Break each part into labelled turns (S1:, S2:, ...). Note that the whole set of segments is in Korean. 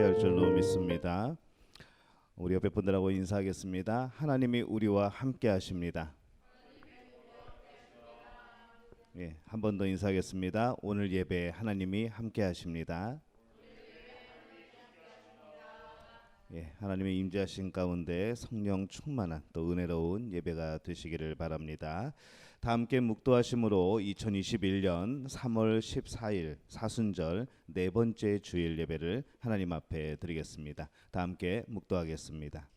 S1: 함께할 줄로 믿습니다. 우리 옆에 분들하고 인사하겠습니다. 하나님이 우리와 함께하십니다. 예, 한 번 더 인사하겠습니다. 오늘 예배 하나님이 함께하십니다. 예, 하나님의 임재하신 가운데 성령 충만한 또 은혜로운 예배가 되시기를 바랍니다. 다 함께 묵도하심으로 2021년 3월 14일 사순절 네 번째 주일 예배를 하나님 앞에 드리겠습니다. 다 함께 묵도하겠습니다.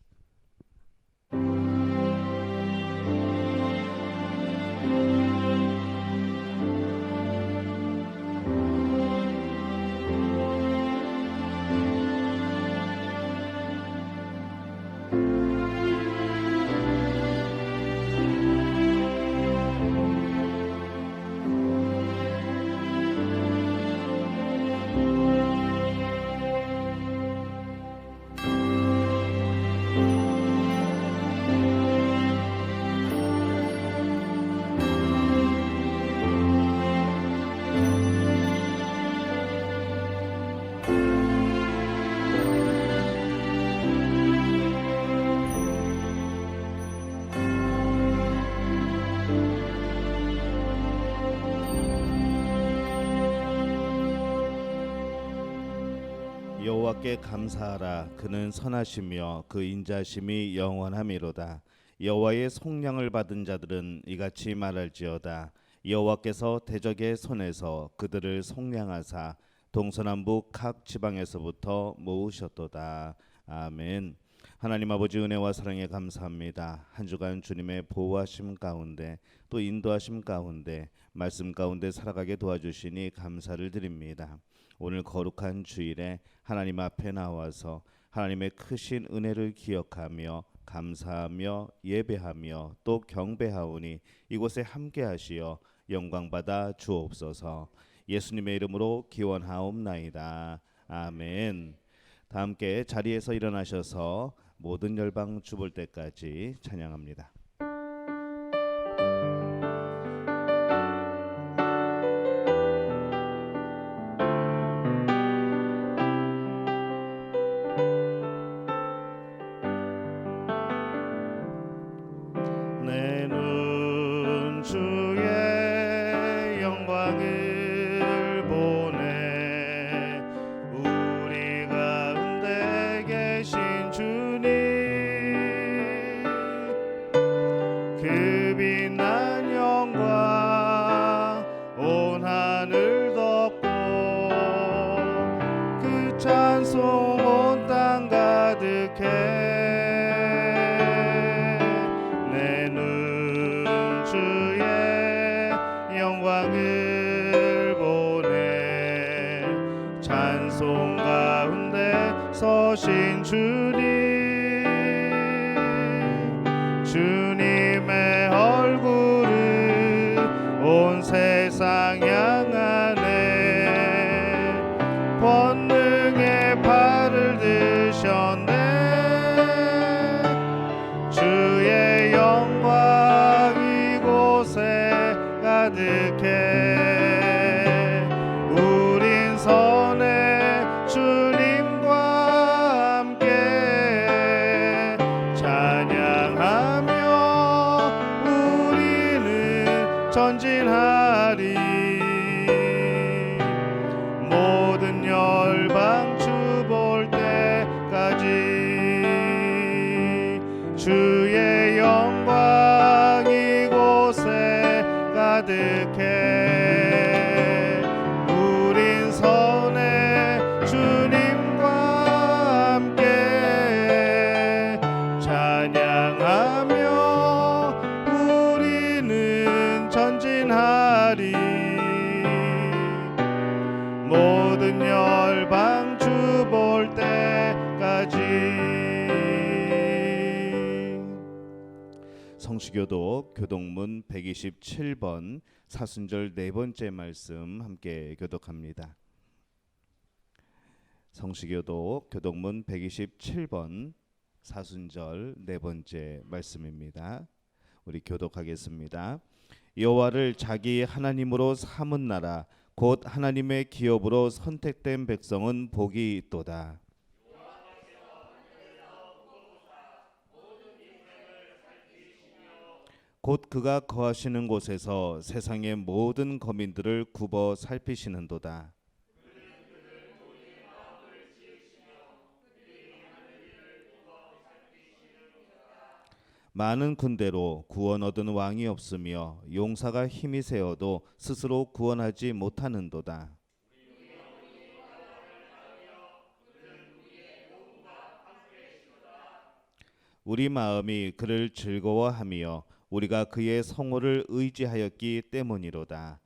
S1: 여호와께 감사하라. 그는 선하시며 그 인자심이 영원함이로다. 여호와의 속량을 받은 자들은 이같이 말할지어다. 여호와께서 대적의 손에서 그들을 속량하사 동서남북 각 지방에서부터 모으셨도다. 아멘. 하나님 아버지 은혜와 사랑에 감사합니다. 한 주간 주님의 보호하심 가운데 또 인도하심 가운데 말씀 가운데 살아가게 도와주시니 감사를 드립니다. 오늘 거룩한 주일에 하나님 앞에 나와서 하나님의 크신 은혜를 기억하며 감사하며 예배하며 또 경배하오니 이곳에 함께하시어 영광받아 주옵소서. 예수님의 이름으로 기원하옵나이다. 아멘. 다 함께 자리에서 일어나셔서 모든 열방 주볼 때까지 찬양합니다. 내 눈 주의 영광을 보네. 우리 가운데 계신 주님, 그 빛난 영광 온 하늘 덮고 그 찬송 온 땅 가득해. 영광을 보내. 찬송 가운데 서신 주님, 주님의 얼굴을 온 세상 향하네. 권능의 발을 드셨네. 주의 영광 이곳에 가득해. 우린 선해 주님과 함께 찬양하며 우리는 전진하리. 모든 열방 주 볼 때까지 주의 영광 이곳에 가득해. 우린 선해 주님과 함께 찬양하며 우리는 전진하리. 모든 열방 주 볼 때까지. 성시교독 교독문 127번 사순절 네 번째 말씀 함께 교독합니다. 성시교독 교독문 127번 사순절 네 번째 말씀입니다. 우리 교독하겠습니다. 여호와를 자기 하나님으로 삼은 나라 곧 하나님의 기업으로 선택된 백성은 복이 있도다. 곧 그가 거하시는 곳에서 세상의 모든 거민들을 굽어 살피시는도다. 많은 군대로 구원 얻은 왕이 없으며 용사가 힘이 세어도 스스로 구원하지 못하는도다. 우리 마음이 그를 즐거워하며 우리가 그의 성호를 의지하였기 때문이로다.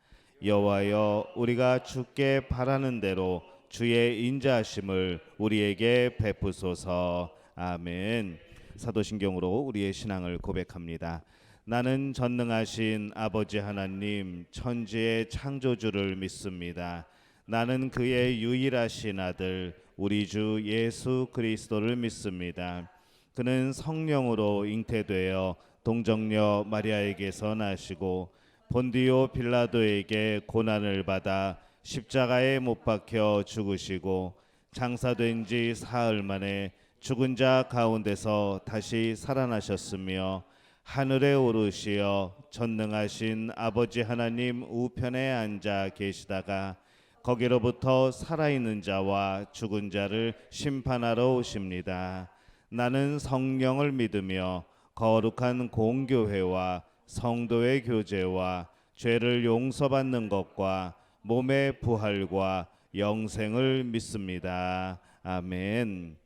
S1: 여호와여, 우리가 주께 바라는 대로 주의 인자하심을 우리에게 베푸소서. 아멘. 사도신경으로 우리의 신앙을 고백합니다. 나는 전능하신 아버지 하나님 천지의 창조주를 믿습니다. 나는 그의 유일하신 아들 우리 주 예수 그리스도를 믿습니다. 그는 성령으로 잉태되어 동정녀 마리아에게서 나시고 본디오 빌라도에게 고난을 받아 십자가에 못 박혀 죽으시고 장사된 지 사흘 만에 죽은 자 가운데서 다시 살아나셨으며 하늘에 오르시어 전능하신 아버지 하나님 우편에 앉아 계시다가 거기로부터 살아있는 자와 죽은 자를 심판하러 오십니다. 나는 성령을 믿으며 거룩한 공교회와 성도의 교제와 죄를 용서받는 것과 몸의 부활과 영생을 믿습니다. 아멘.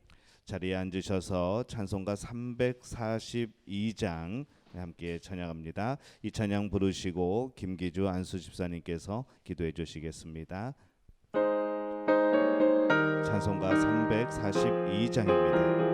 S1: 자리에 앉으셔서 찬송가 342장 함께 찬양합니다. 이 찬양 부르시고 김기주 안수 집사님께서 기도해 주시겠습니다. 찬송가 342장입니다.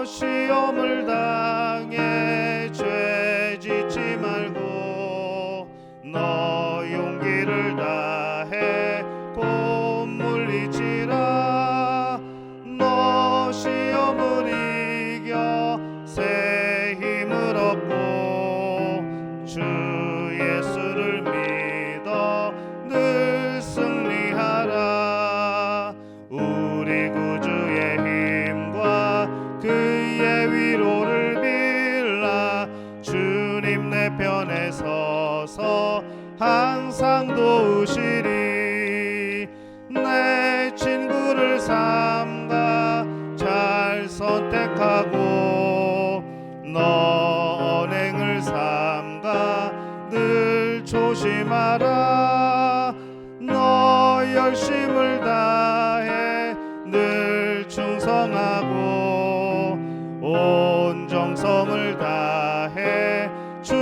S1: 시험을 당해 죄 짓지 말고 너 용기를 다해 곧 물리치라. 너 시험을 이겨 새 힘을 얻고 주 예수를 믿어 늘 승리하라. 우리 구주의 힘과 그의 위로를 빌라. 주님 내 편에 서서 항상 도우시리. 내 친구를 삼가 잘 선택하고 너 언행을 삼가 늘 조심하라. 너 열심을 다해 늘 충성하고 온 정성을 다해 주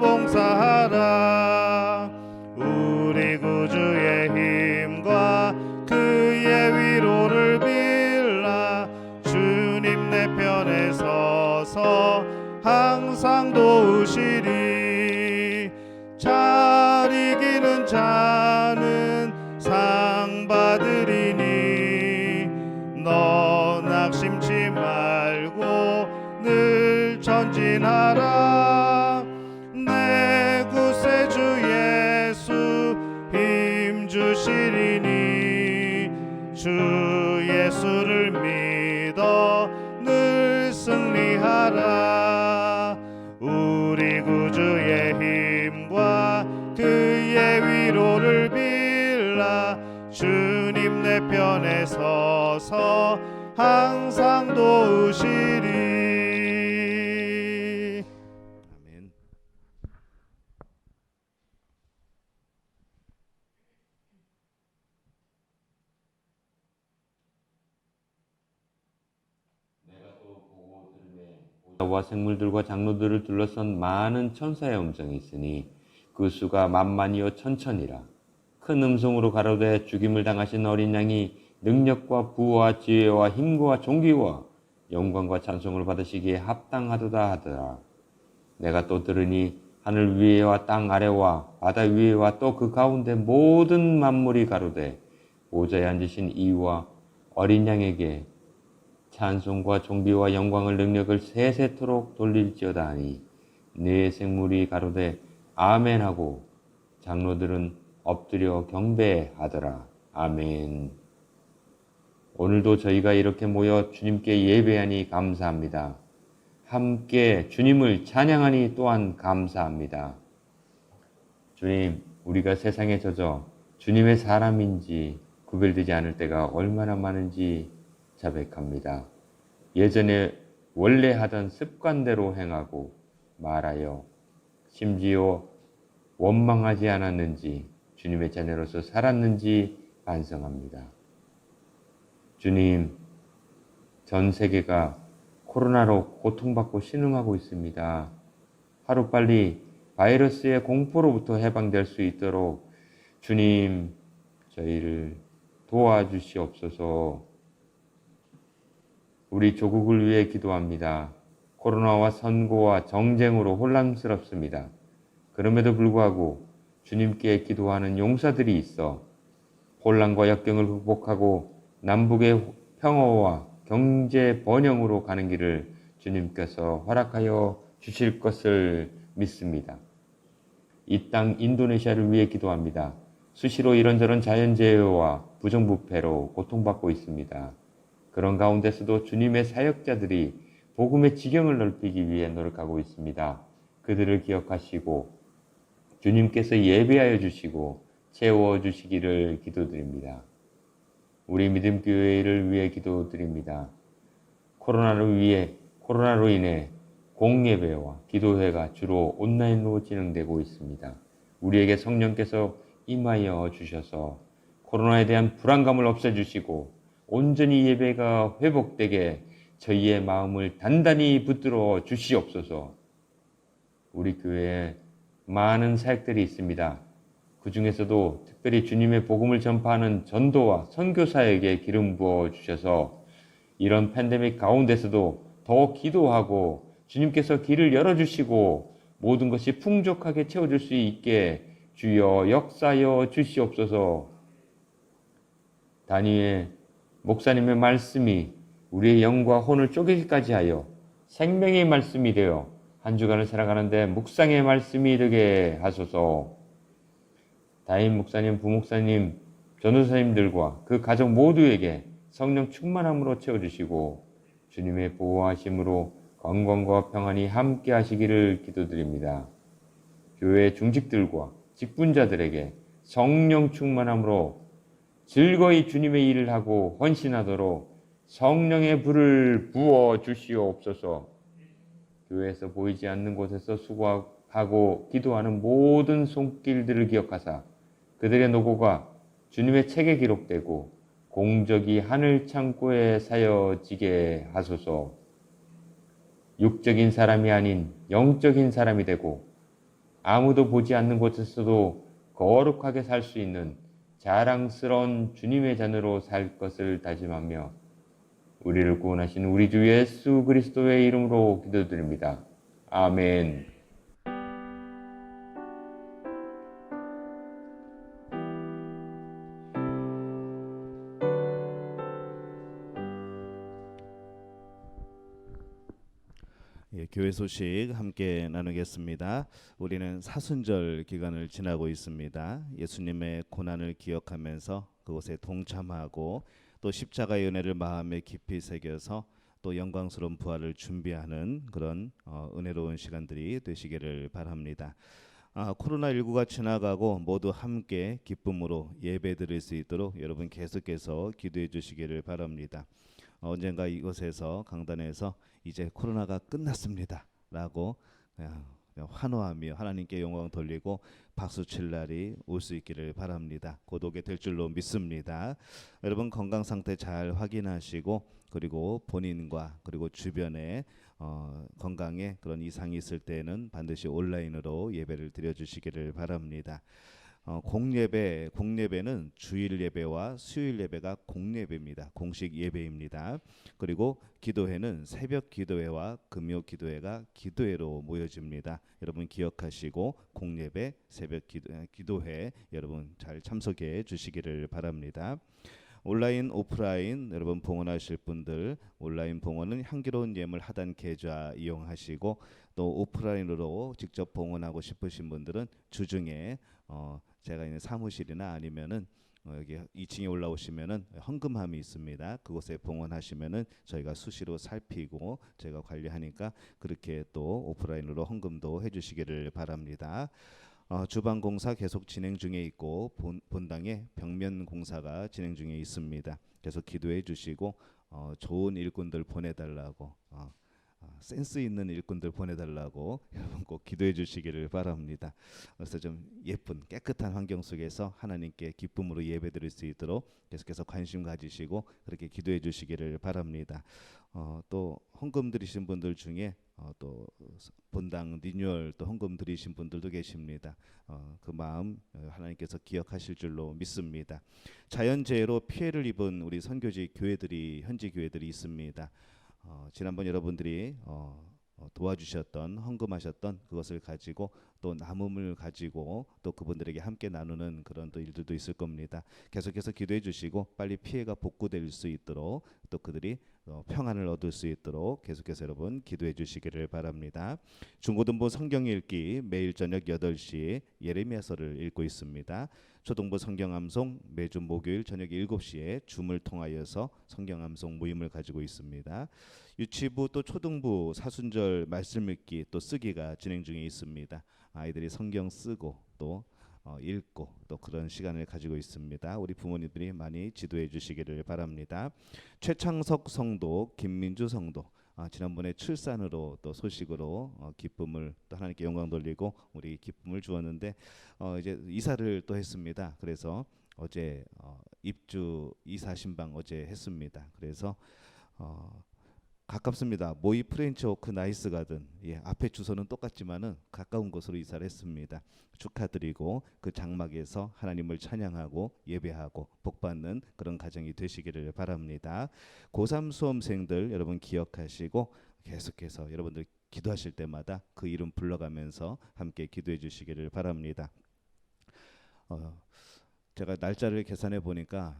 S1: 봉사하라. 우리 구주의 힘과 그의 위로를 빌라. 주님 내 편에 서서 항상 도우시리. 잘 이기는 자는 상 받으리니 너 낙심치 말고 늘 전진하라. 내 구세주 예수 힘 주시리니 주 예수를 믿어 늘 승리하라. 우리 구주의 힘과 그의 위로를 빌라. 주님 내 편에 서서 항상 도우시리. 아멘.
S2: 와 생물들과 장로들을 둘러싼 많은 천사의 음성이 있으니 그 수가 만만이요 천천이라. 큰 음성으로 가로되 죽임을 당하신 어린 양이 능력과 부와 지혜와 힘과 존귀와 영광과 찬송을 받으시기에 합당하도다 하더라. 내가 또 들으니 하늘 위에와 땅 아래와 바다 위에와 또 그 가운데 모든 만물이 가로되 보좌에 앉으신 이와 어린 양에게 찬송과 존귀와 영광을 능력을 세세토록 돌릴지어다 하니 네 생물이 가로되 아멘하고 장로들은 엎드려 경배하더라. 아멘. 오늘도 저희가 이렇게 모여 주님께 예배하니 감사합니다. 함께 주님을 찬양하니 또한 감사합니다. 주님, 우리가 세상에 젖어 주님의 사람인지 구별되지 않을 때가 얼마나 많은지 자백합니다. 예전에 원래 하던 습관대로 행하고 말하여 심지어 원망하지 않았는지 주님의 자녀로서 살았는지 반성합니다. 주님, 전 세계가 코로나로 고통받고 신음하고 있습니다. 하루빨리 바이러스의 공포로부터 해방될 수 있도록 주님, 저희를 도와주시옵소서. 우리 조국을 위해 기도합니다. 코로나와 선거와 정쟁으로 혼란스럽습니다. 그럼에도 불구하고 주님께 기도하는 용사들이 있어 혼란과 역경을 극복하고 남북의 평화와 경제 번영으로 가는 길을 주님께서 허락하여 주실 것을 믿습니다. 이 땅 인도네시아를 위해 기도합니다. 수시로 이런저런 자연재해와 부정부패로 고통받고 있습니다. 그런 가운데서도 주님의 사역자들이 복음의 지경을 넓히기 위해 노력하고 있습니다. 그들을 기억하시고 주님께서 예배하여 주시고 채워주시기를 기도드립니다. 우리 믿음교회를 위해 기도드립니다. 코로나로 인해 공예배와 기도회가 주로 온라인으로 진행되고 있습니다. 우리에게 성령께서 임하여 주셔서 코로나에 대한 불안감을 없애주시고 온전히 예배가 회복되게 저희의 마음을 단단히 붙들어 주시옵소서. 우리 교회에 많은 사역들이 있습니다. 그 중에서도 특별히 주님의 복음을 전파하는 전도와 선교사에게 기름 부어 주셔서 이런 팬데믹 가운데서도 더 기도하고 주님께서 길을 열어주시고 모든 것이 풍족하게 채워질 수 있게 주여 역사여 주시옵소서. 단위의 목사님의 말씀이 우리의 영과 혼을 쪼개기까지 하여 생명의 말씀이 되어 한 주간을 살아가는데 묵상의 말씀이 되게 하소서. 다임 목사님, 부목사님, 전도사님들과 그 가족 모두에게 성령 충만함으로 채워주시고 주님의 보호하심으로 건강과 평안이 함께 하시기를 기도드립니다. 교회 중직들과 직분자들에게 성령 충만함으로 즐거이 주님의 일을 하고 헌신하도록 성령의 불을 부어 주시옵소서. 교회에서 보이지 않는 곳에서 수고하고 기도하는 모든 손길들을 기억하사 그들의 노고가 주님의 책에 기록되고 공적이 하늘 창고에 사여지게 하소서. 육적인 사람이 아닌 영적인 사람이 되고 아무도 보지 않는 곳에서도 거룩하게 살 수 있는 자랑스러운 주님의 자녀로 살 것을 다짐하며 우리를 구원하신 우리 주 예수 그리스도의 이름으로 기도드립니다. 아멘.
S1: 예, 교회 소식 함께 나누겠습니다. 우리는 사순절 기간을 지나고 있습니다. 예수님의 고난을 기억하면서 그곳에 동참하고 또 십자가의 은혜를 마음에 깊이 새겨서 또 영광스러운 부활을 준비하는 그런 은혜로운 시간들이 되시기를 바랍니다. 코로나19가 지나가고 모두 함께 기쁨으로 예배 드릴 수 있도록 여러분 계속해서 기도해 주시기를 바랍니다. 언젠가 이곳에서 강단에서 이제 코로나가 끝났습니다 라고 그냥 환호하며 하나님께 영광 돌리고 박수 칠 날이 올 수 있기를 바랍니다. 곧 오게 될 줄로 믿습니다. 여러분 건강 상태 잘 확인하시고 그리고 본인과 그리고 주변에 건강에 그런 이상이 있을 때는 반드시 온라인으로 예배를 드려주시기를 바랍니다. 공예배는 주일 예배와 수요일 예배가 공예배입니다. 공식 예배입니다. 그리고 기도회는 새벽 기도회와 금요 기도회가 기도회로 모여집니다. 여러분 기억하시고 공예배, 새벽 기도회 여러분 잘 참석해 주시기를 바랍니다. 온라인, 오프라인 여러분 봉헌하실 분들 온라인 봉헌은 향기로운 예물 하단 계좌 이용하시고 또 오프라인으로 직접 봉헌하고 싶으신 분들은 주중에 제가 있는 사무실이나 아니면은 여기 2층에 올라오시면은 헌금함이 있습니다. 그곳에 봉헌하시면은 저희가 수시로 살피고 저희가 관리하니까 그렇게 또 오프라인으로 헌금도 해주시기를 바랍니다. 주방 공사 계속 진행 중에 있고 본당에 벽면 공사가 진행 중에 있습니다. 계속 기도해 주시고 좋은 일꾼들 보내달라고 센스 있는 일꾼들 보내달라고 여러분 꼭 기도해 주시기를 바랍니다. 그래서 좀 예쁜 깨끗한 환경 속에서 하나님께 기쁨으로 예배드릴 수 있도록 계속해서 관심 가지시고 그렇게 기도해 주시기를 바랍니다. 또 헌금 드리신 분들 중에 또 본당 리뉴얼 또 헌금 드리신 분들도 계십니다. 그 마음 하나님께서 기억하실 줄로 믿습니다. 자연재해로 피해를 입은 우리 선교지 교회들이 현지 교회들이 있습니다. 지난번 여러분들이 도와주셨던 헌금하셨던 그것을 가지고 또 남음을 가지고 또 그분들에게 함께 나누는 그런 또 일들도 있을 겁니다. 계속해서 기도해 주시고 빨리 피해가 복구될 수 있도록 또 그들이 평안을 얻을 수 있도록 계속해서 여러분 기도해 주시기를 바랍니다. 중고등부 성경 읽기 매일 저녁 8시 예레미야서를 읽고 있습니다. 초등부 성경 암송 매주 목요일 저녁 7시에 줌을 통하여서 성경 암송 모임을 가지고 있습니다. 유치부 또 초등부 사순절 말씀 읽기 또 쓰기가 진행 중에 있습니다. 아이들이 성경 쓰고 또 읽고 또 그런 시간을 가지고 있습니다. 우리 부모님들이 많이 지도해 주시기를 바랍니다. 최창석 성도, 김민주 성도 지난번에 출산으로 또 소식으로 기쁨을 또 하나님께 영광 돌리고 우리 기쁨을 주었는데 이제 이사를 또 했습니다. 그래서 어제 입주 이사 신방 어제 했습니다. 그래서 가깝습니다. 모이 프렌치 워크 나이스 가든 앞에 주소는 똑같지만은 가까운 곳으로 이사를 했습니다. 축하드리고 그 장막에서 하나님을 찬양하고 예배하고 복받는 그런 가정이 되시기를 바랍니다. 고3 수험생들 여러분 기억하시고 계속해서 여러분들 기도하실 때마다 그 이름 불러가면서 함께 기도해 주시기를 바랍니다. 제가 날짜를 계산해 보니까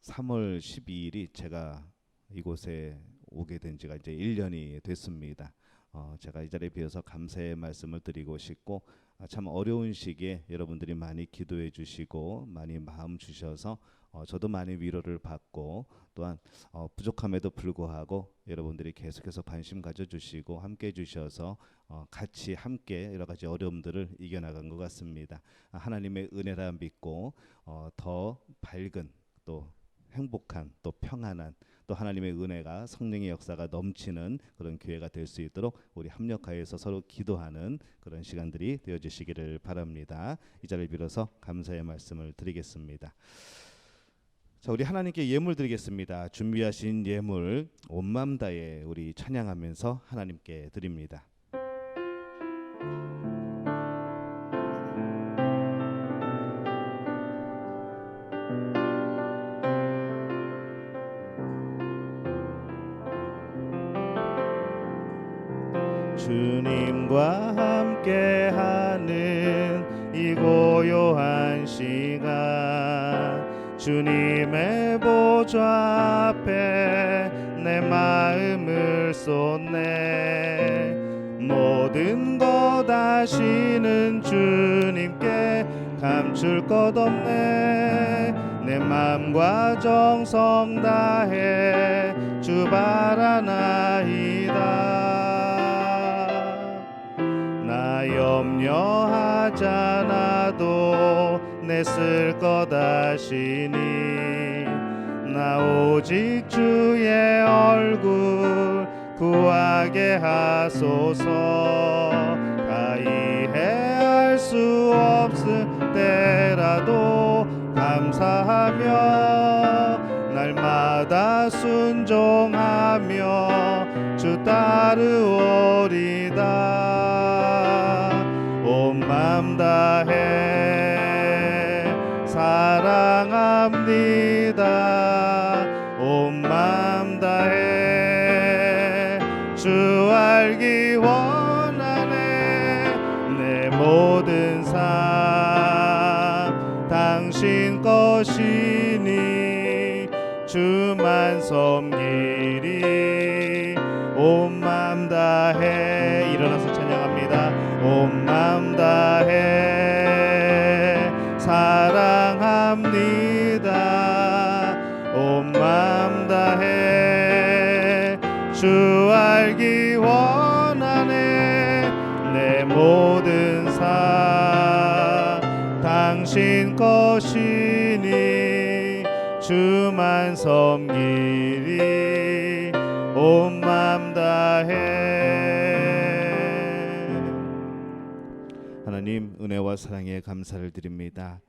S1: 3월 12일이 제가 이곳에 오게 된 지가 이제 1년이 됐습니다. 제가 이 자리에 비해서 감사의 말씀을 드리고 싶고 참 어려운 시기에 여러분들이 많이 기도해 주시고 많이 마음 주셔서 저도 많이 위로를 받고 또한 부족함에도 불구하고 여러분들이 계속해서 관심 가져주시고 함께 해주셔서 같이 함께 여러 가지 어려움들을 이겨나간 것 같습니다. 하나님의 은혜라 믿고 더 밝은 또 행복한 또 평안한 또 하나님의 은혜가 성령의 역사가 넘치는 그런 교회가 될 수 있도록 우리 합력하여서 서로 기도하는 그런 시간들이 되어주시기를 바랍니다. 이 자리를 빌어서 감사의 말씀을 드리겠습니다. 자, 우리 하나님께 예물 드리겠습니다. 준비하신 예물 온 마음 다해 우리 찬양하면서 하나님께 드립니다. 주님과 함께하는 이 고요한 시간 주님의 보좌 앞에 내 마음을 쏟네 모든 것 아시는 주님께 감출 것 없네 내 마음과 정성 다해 주 바라나이다 염려하잖아도 내 쓸 것 아시니 나 오직 주의 얼굴 구하게 하소서 다 이해할 수 없을 때라도 감사하며 날마다 순종하며 주 따르오리다 온 맘 다해 사랑합니다 온 맘 다해 주 알기 원하네 내 모든 삶 당신 것이니 주만 섬기리 온 맘 다해 일어나서 찬양합니다 온 맘 다해 사랑합니다 온 맘 다해 주 알기 원하네. 내 모든 삶 당신 것이니 주만 섬기리 온 맘 다해. 하나님, 은혜와 사랑에 감사를 드립니다.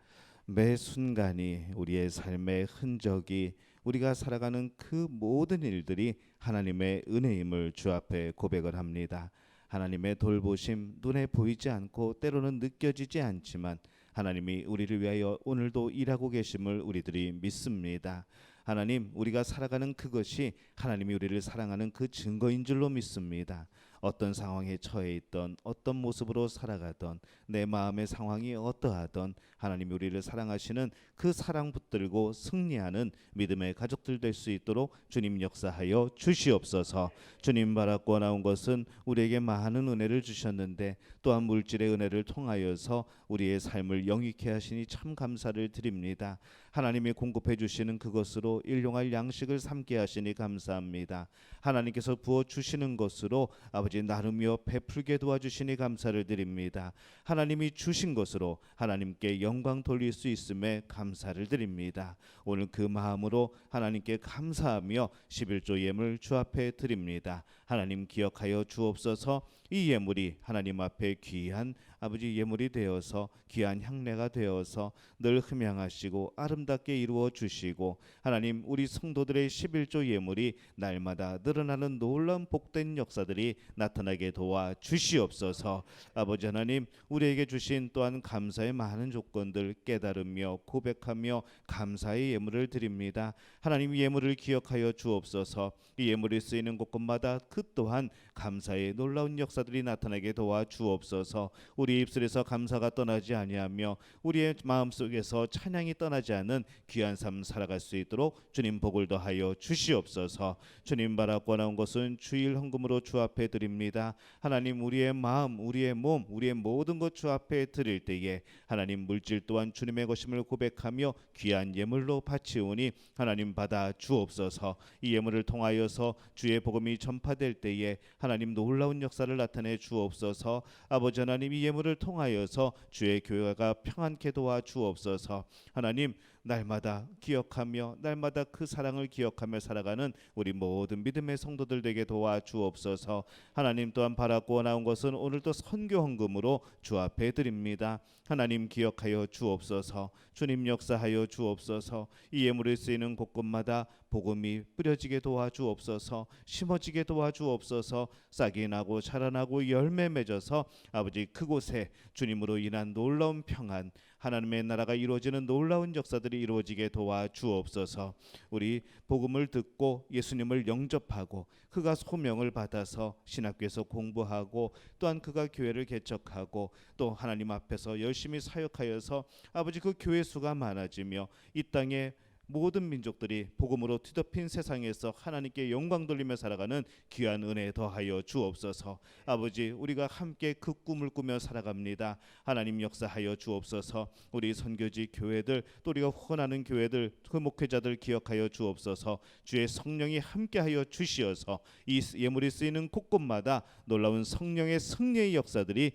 S1: 매 순간이 우리의 삶의 흔적이, 우리가 살아가는 그 모든 일들이 하나님의 은혜임을 주 앞에 고백을 합니다. 하나님의 돌보심 눈에 보이지 않고 때로는 느껴지지 않지만 하나님이 우리를 위하여 오늘도 일하고 계심을 우리들이 믿습니다. 하나님, 우리가 살아가는 그것이 하나님이 우리를 사랑하는 그 증거인 줄로 믿습니다. 어떤 상황에 처해 있던, 어떤 모습으로 살아가던, 내 마음의 상황이 어떠하던 하나님이 우리를 사랑하시는 그 사랑 붙들고 승리하는 믿음의 가족들 될 수 있도록 주님 역사하여 주시옵소서. 주님 바라고 나온 것은 우리에게 많은 은혜를 주셨는데 또한 물질의 은혜를 통하여서 우리의 삶을 영위케 하시니 참 감사를 드립니다. 하나님이 공급해 주시는 그것으로 일용할 양식을 삼게 하시니 감사합니다. 하나님께서 부어 주시는 것으로 아버지 나누며 베풀게 도와주시니 감사를 드립니다. 하나님이 주신 것으로 하나님께 영광 돌릴 수 있음에 감사를 드립니다. 오늘 그 마음으로 하나님께 감사하며 11조 예물 주 앞에 드립니다. 하나님 기억하여 주옵소서. 이 예물이 하나님 앞에 귀한 아버지 예물이 되어서 귀한 향례가 되어서 늘 흠양하시고 아름답게 이루어 주시고, 하나님 우리 성도들의 11조 예물이 날마다 늘어나는 놀라운 복된 역사들이 나타나게 도와 주시옵소서. 아버지 하나님, 우리에게 주신 또한 감사의 많은 조건들 깨달으며 고백하며 감사의 예물을 드립니다. 하나님 예물을 기억하여 주옵소서. 이 예물이 쓰이는 곳곳마다 그 또한 감사의 놀라운 역사들이 나타나게 도와 주옵소서. 우리 입술에서 감사가 떠나지 아니하며 우리의 마음속에서 찬양이 떠나지 않는 귀한 삶 살아갈 수 있도록 주님 복을 더하여 주시옵소서. 주님 바라고 나온 것은 주일 헌금으로 주 앞에 드립니다. 하나님 우리의 마음, 우리의 몸, 우리의 모든 것 주 앞에 드릴 때에 하나님 물질 또한 주님의 것임을 고백하며 귀한 예물로 바치오니 하나님 받아 주옵소서. 이 예물을 통하여서 주의 복음이 전파될 때에 하나님 놀라운 역사를 나타내 주옵소서. 아버지 하나님, 이 예물을 통하여서 주의 교회가 평안케 도와 주옵소서. 하나님 날마다 기억하며 날마다 그 사랑을 기억하며 살아가는 우리 모든 믿음의 성도들 되게 도와 주옵소서. 하나님 또한 바라고 나온 것은 오늘도 선교 헌금으로 주 앞에 드립니다. 하나님 기억하여 주옵소서. 주님 역사하여 주옵소서. 이 예물이 쓰이는 곳곳마다 복음이 뿌려지게 도와주옵소서. 심어지게 도와주옵소서. 싹이 나고 자라나고 열매 맺어서 아버지 그곳에 주님으로 인한 놀라운 평안, 하나님의 나라가 이루어지는 놀라운 역사들이 이루어지게 도와주옵소서. 우리 복음을 듣고 예수님을 영접하고 그가 소명을 받아서 신학교에서 공부하고 또한 그가 교회를 개척하고 또 하나님 앞에서 열심히 사역하여서 아버지 그 교회 수가 많아지며 이 땅에 모든 민족들이 복음으로 뒤덮인 세상에서 하나님께 영광 돌리며 살아가는 귀한 은혜 더하여 주옵소서. 아버지 우리가 함께 그 꿈을 꾸며 살아갑니다. 하나님 역사하여 주옵소서. 우리 선교지 교회들 또 우리가 후원하는 교회들 그 목회자들 기억하여 주옵소서. 주의 성령이 함께하여 주시어서 이 예물이 쓰이는 곳곳마다 놀라운 성령의 승리의 역사들이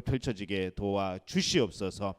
S1: 펼쳐지게 도와 주시옵소서.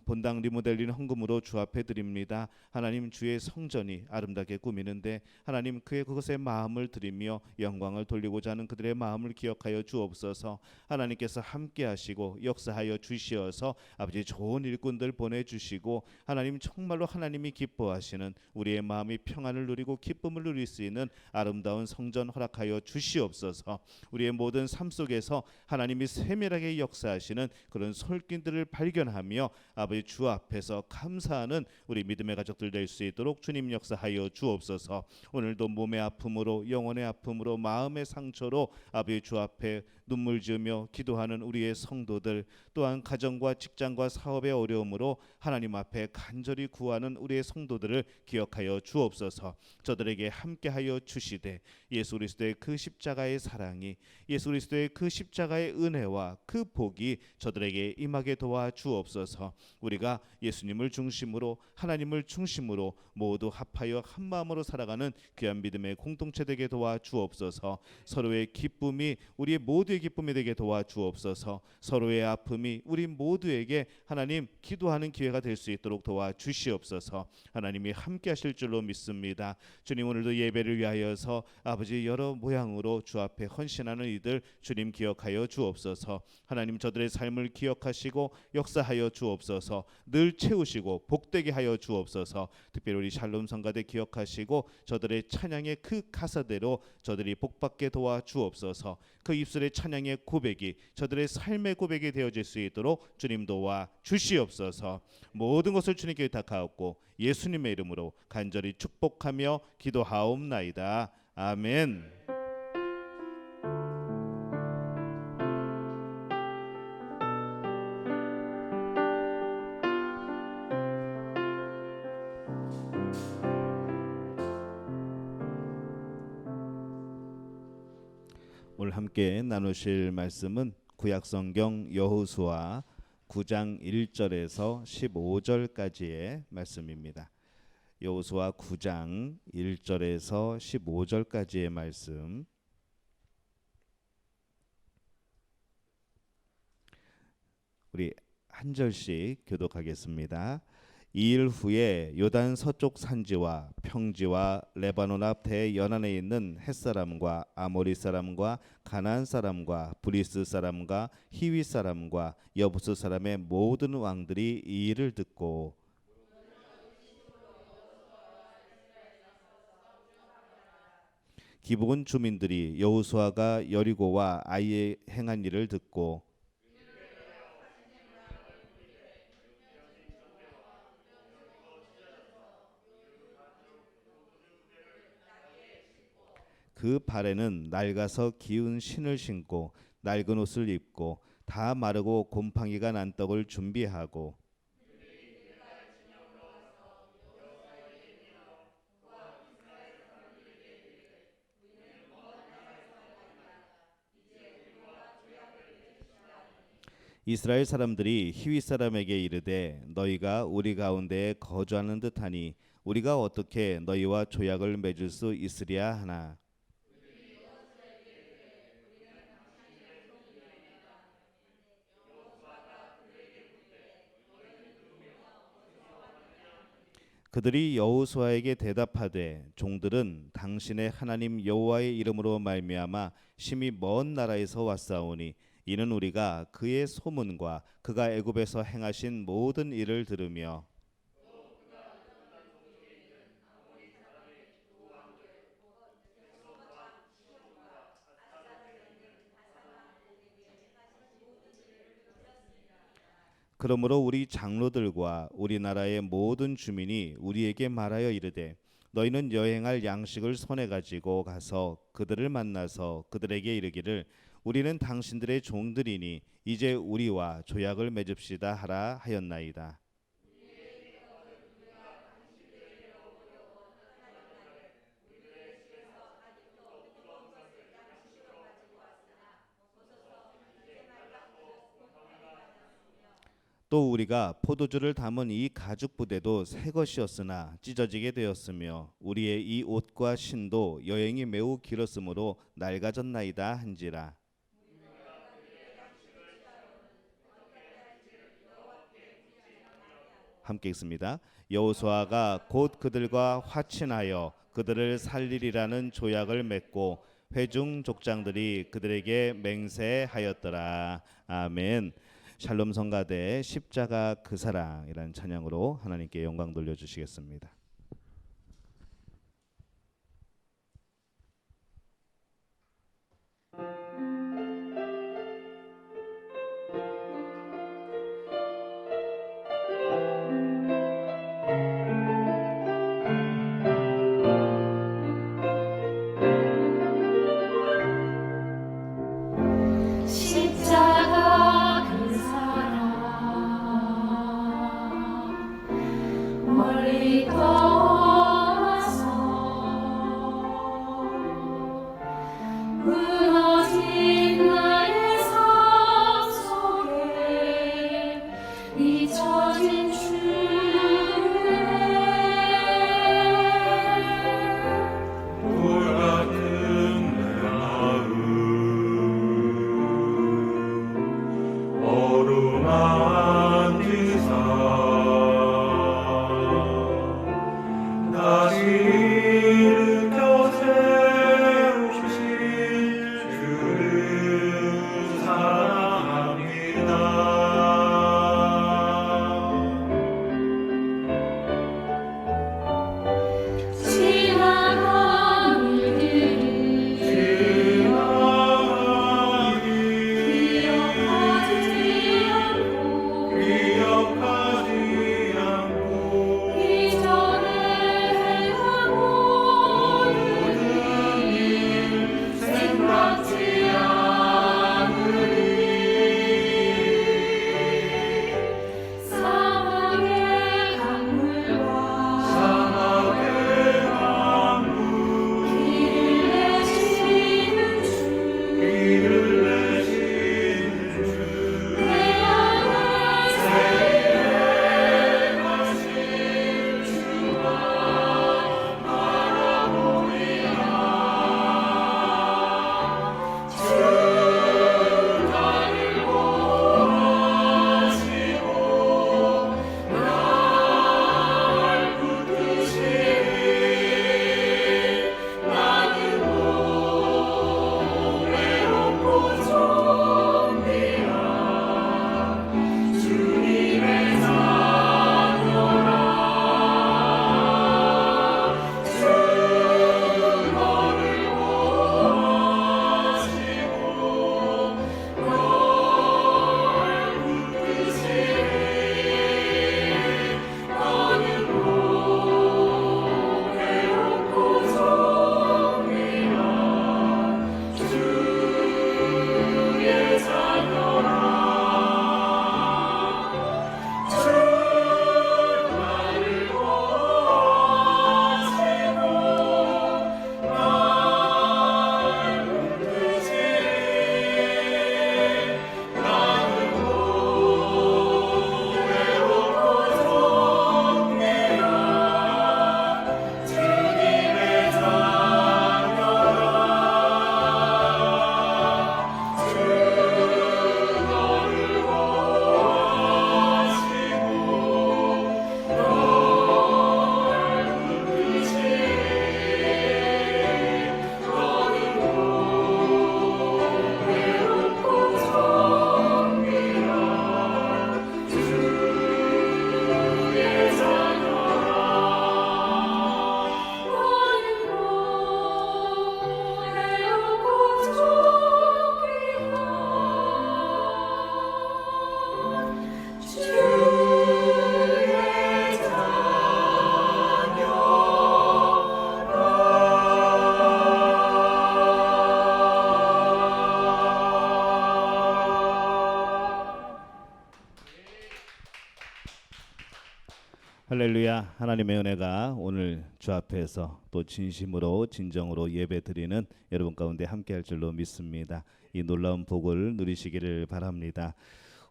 S1: 본당 리모델링 헌금으로 주 앞에 드립니다. 하나님 주의 성전이 아름답게 꾸미는데 하나님 그것에 마음을 드리며 영광을 돌리고자 하는 그들의 마음을 기억하여 주옵소서. 하나님께서 함께 하시고 역사하여 주시어서 아버지 좋은 일꾼들 보내주시고 하나님 정말로 하나님이 기뻐하시는 우리의 마음이 평안을 누리고 기쁨을 누릴 수 있는 아름다운 성전 허락하여 주시옵소서. 우리의 모든 삶 속에서 하나님이 세밀하게 역사하시는 그런 솔길들을 발견하며 아버지 주 앞에서 감사하는 우리 믿음의 가족들 될 수 있도록 주님 역사하여 주옵소서. 오늘도 몸의 아픔으로 영혼의 아픔으로 마음의 상처로 아버지 주 앞에 눈물 지으며 기도하는 우리의 성도들, 또한 가정과 직장과 사업의 어려움으로 하나님 앞에 간절히 구하는 우리의 성도들을 기억하여 주옵소서. 저들에게 함께하여 주시되 예수 그리스도의 그 십자가의 사랑이, 예수 그리스도의 그 십자가의 은혜와 그 복이 저들에게 임하게 도와 주옵소서. 주옵소서. 우리가 예수님을 중심으로 하나님을 중심으로 모두 합하여 한 마음으로 살아가는 귀한 믿음의 공동체 되게 도와주옵소서. 서로의 기쁨이 우리의 모두의 기쁨이 되게 도와주옵소서. 서로의 아픔이 우리 모두에게 하나님 기도하는 기회가 될 수 있도록 도와주시옵소서. 하나님이 함께 하실 줄로 믿습니다. 주님, 오늘도 예배를 위하여서 아버지 여러 모양으로 주 앞에 헌신하는 이들 주님 기억하여 주옵소서. 하나님, 저들의 삶을 기억하시고 역사하여 주옵소서. 늘 채우시고 복되게 하여 주옵소서. 특별히 우리 샬롬 성가대 기억하시고 저들의 찬양의 그 가사대로 저들이 복받게 도와주옵소서. 그 입술의 찬양의 고백이 저들의 삶의 고백이 되어질 수 있도록 주님 도와 주시옵소서. 모든 것을 주님께 의탁하옵고 예수님의 이름으로 간절히 축복하며 기도하옵나이다. 아멘. 오늘 함께 나누실 말씀은 구약성경 여호수아 9장 1절에서 15절까지의 말씀입니다. 여호수아 9장 1절에서 15절까지의 말씀, 우리 한 절씩 교독하겠습니다. 이 일 후에 요단 서쪽 산지와 평지와 레바논 앞 대연안에 있는 헷사람과 아모리 사람과 가나안 사람과 브리스 사람과 히위 사람과 여부스 사람의 모든 왕들이 이 일을 듣고 기브온 주민들이 여호수아가 여리고와 아이에 행한 일을 듣고 그 발에는 낡아서 기운 신을 신고 낡은 옷을 입고 다 마르고 곰팡이가 난 떡을 준비하고 이스라엘 사람들이 히위 사람에게 이르되 너희가 우리 가운데에 거주하는 듯하니 우리가 어떻게 너희와 조약을 맺을 수 있으랴 하나. 그들이 여호수아에게 대답하되 종들은 당신의 하나님 여호와의 이름으로 말미암아 심히 먼 나라에서 왔사오니 이는 우리가 그의 소문과 그가 애굽에서 행하신 모든 일을 들으며 그러므로 우리 장로들과 우리나라의 모든 주민이 우리에게 말하여 이르되 너희는 여행할 양식을 손에 가지고 가서 그들을 만나서 그들에게 이르기를 우리는 당신들의 종들이니 이제 우리와 조약을 맺읍시다 하라 하였나이다. 또 우리가 포도주를 담은 이 가죽 부대도 새 것이었으나 찢어지게 되었으며 우리의 이 옷과 신도 여행이 매우 길었으므로 낡아졌나이다 한지라. 함께 읽습니다. 여호수아가 곧 그들과 화친하여 그들을 살리리라는 조약을 맺고 회중 족장들이 그들에게 맹세하였더라. 아멘. 샬롬 성가대 십자가 그 사랑이라는 찬양으로 하나님께 영광 돌려주시겠습니다.
S3: 십자가 그 사랑 멀리 떠
S1: 할렐루야. 하나님의 은혜가 오늘 주 앞에서 또 진심으로 진정으로 예배드리는 여러분 가운데 함께할 줄로 믿습니다. 이 놀라운 복을 누리시기를 바랍니다.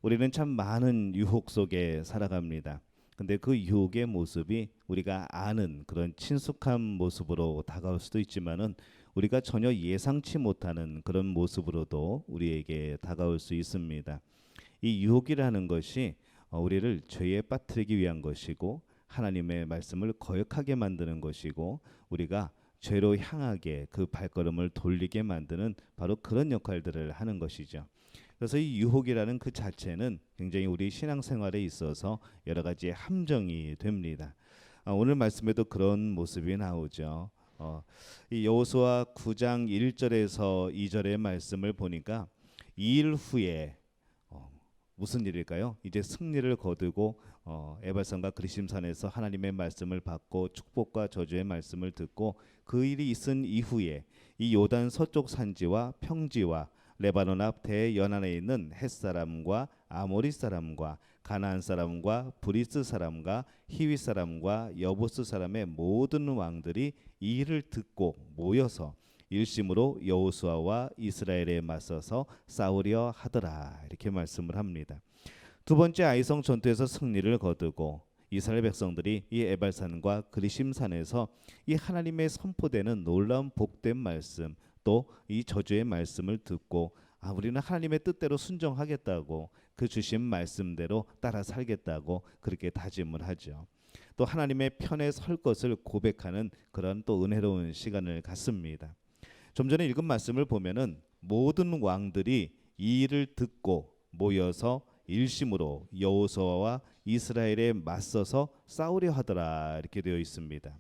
S1: 우리는 참 많은 유혹 속에 살아갑니다. 근데 그 유혹의 모습이 우리가 아는 그런 친숙한 모습으로 다가올 수도 있지만은 우리가 전혀 예상치 못하는 그런 모습으로도 우리에게 다가올 수 있습니다. 이 유혹이라는 것이 우리를 죄에 빠뜨리기 위한 것이고 하나님의 말씀을 거역하게 만드는 것이고 우리가 죄로 향하게 그 발걸음을 돌리게 만드는 바로 그런 역할들을 하는 것이죠. 그래서 이 유혹이라는 그 자체는 굉장히 우리 신앙생활에 있어서 여러 가지 함정이 됩니다. 오늘 말씀에도 그런 모습이 나오죠. 이 여호수아 9장 1절에서 2절의 말씀을 보니까 2일 후에 무슨 일일까요? 이제 승리를 거두고 에발산과 그리심산에서 하나님의 말씀을 받고 축복과 저주의 말씀을 듣고 그 일이 있은 이후에 이 요단 서쪽 산지와 평지와 레바논 앞 대연안에 있는 헷사람과 아모리 사람과 가나안 사람과 브리스 사람과 히위 사람과 여부스 사람의 모든 왕들이 이 일을 듣고 모여서 일심으로 여호수아와 이스라엘에 맞서서 싸우려 하더라 이렇게 말씀을 합니다. 두 번째 아이성 전투에서 승리를 거두고 이스라엘 백성들이 이 에발산과 그리심산에서 이 하나님의 선포되는 놀라운 복된 말씀 또 이 저주의 말씀을 듣고 우리는 하나님의 뜻대로 순종하겠다고 그 주신 말씀대로 따라 살겠다고 그렇게 다짐을 하죠. 또 하나님의 편에 설 것을 고백하는 그런 또 은혜로운 시간을 갖습니다. 좀 전에 읽은 말씀을 보면은 모든 왕들이 이 일을 듣고 모여서 일심으로 여호수아와 이스라엘에 맞서서 싸우려 하더라 이렇게 되어 있습니다.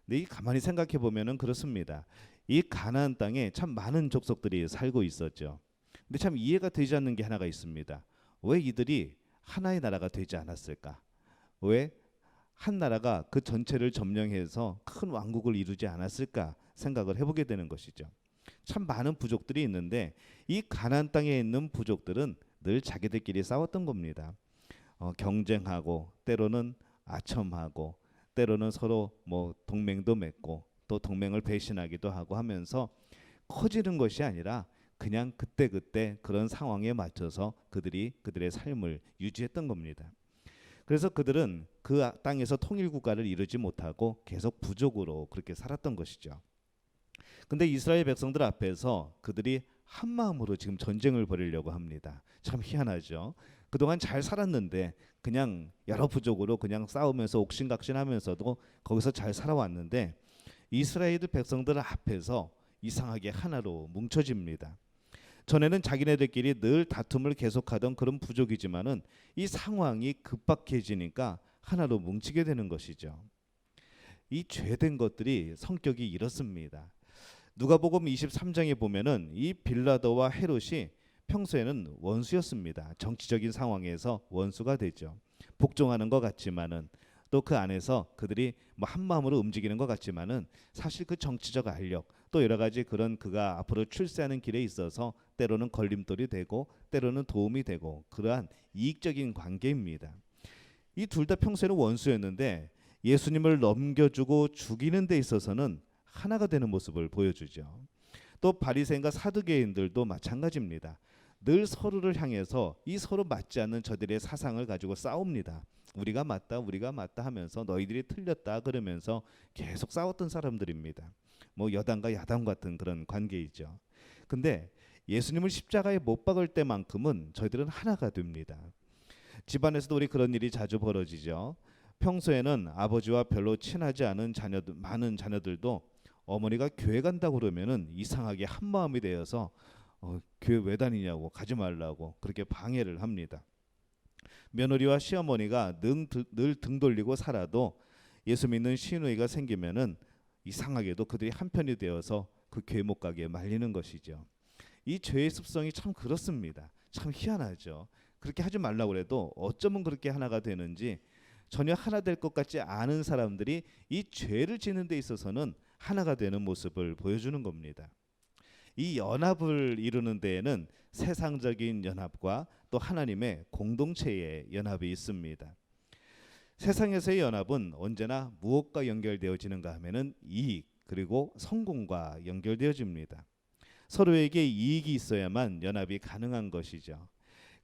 S1: 근데 이 가만히 생각해 보면은 그렇습니다. 이 가나안 땅에 참 많은 족속들이 살고 있었죠. 근데 참 이해가 되지 않는 게 하나가 있습니다. 왜 이들이 하나의 나라가 되지 않았을까? 왜 한 나라가 그 전체를 점령해서 큰 왕국을 이루지 않았을까 생각을 해보게 되는 것이죠. 참 많은 부족들이 있는데 이 가나안 땅에 있는 부족들은 늘 자기들끼리 싸웠던 겁니다. 경쟁하고 때로는 아첨하고 때로는 서로 뭐 동맹도 맺고 또 동맹을 배신하기도 하고 하면서 커지는 것이 아니라 그냥 그때그때 그런 상황에 맞춰서 그들의 삶을 유지했던 겁니다. 그래서 그들은 그 땅에서 통일 국가를 이루지 못하고 계속 부족으로 그렇게 살았던 것이죠. 근데 이스라엘 백성들 앞에서 그들이 한 마음으로 지금 전쟁을 벌이려고 합니다. 참 희한하죠. 그동안 잘 살았는데 그냥 여러 부족으로 그냥 싸우면서 옥신각신하면서도 거기서 잘 살아왔는데 이스라엘 백성들 앞에서 이상하게 하나로 뭉쳐집니다. 전에는 자기네들끼리 늘 다툼을 계속하던 그런 부족이지만은 이 상황이 급박해지니까 하나로 뭉치게 되는 것이죠. 이 죄된 것들이 성격이 이렇습니다. 누가복음 23장에 보면은 이 빌라도와 헤롯이 평소에는 원수였습니다. 정치적인 상황에서 원수가 되죠. 복종하는 것 같지만은 또 그 안에서 그들이 뭐 한 마음으로 움직이는 것 같지만은 사실 그 정치적 알력 또 여러 가지 그런 그가 앞으로 출세하는 길에 있어서 때로는 걸림돌이 되고 때로는 도움이 되고 그러한 이익적인 관계입니다. 이 둘 다 평소에는 원수였는데 예수님을 넘겨주고 죽이는 데 있어서는 하나가 되는 모습을 보여주죠. 또 바리새인과 사두개인들도 마찬가지입니다. 늘 서로를 향해서 이 서로 맞지 않는 저들의 사상을 가지고 싸웁니다. 우리가 맞다 하면서 너희들이 틀렸다 그러면서 계속 싸웠던 사람들입니다. 뭐 여당과 야당 같은 그런 관계이죠. 근데 예수님을 십자가에 못 박을 때만큼은 저희들은 하나가 됩니다. 집안에서도 우리 그런 일이 자주 벌어지죠. 평소에는 아버지와 별로 친하지 않은 많은 자녀들도 어머니가 교회 간다고 그러면은 이상하게 한 마음이 되어서 교회 왜 다니냐고 가지 말라고 그렇게 방해를 합니다. 며느리와 시어머니가 늘 등 돌리고 살아도 예수 믿는 시누이가 생기면은 이상하게도 그들이 한편이 되어서 그 교회 못 가게 말리는 것이죠. 이 죄의 습성이 참 그렇습니다. 참 희한하죠. 그렇게 하지 말라고 해도 어쩌면 그렇게 하나가 되는지 전혀 하나 될 것 같지 않은 사람들이 이 죄를 짓는 데 있어서는 하나가 되는 모습을 보여주는 겁니다. 이 연합을 이루는 데에는 세상적인 연합과 또 하나님의 공동체의 연합이 있습니다. 세상에서의 연합은 언제나 무엇과 연결되어지는가 하면은 이익 그리고 성공과 연결되어집니다. 서로에게 이익이 있어야만 연합이 가능한 것이죠.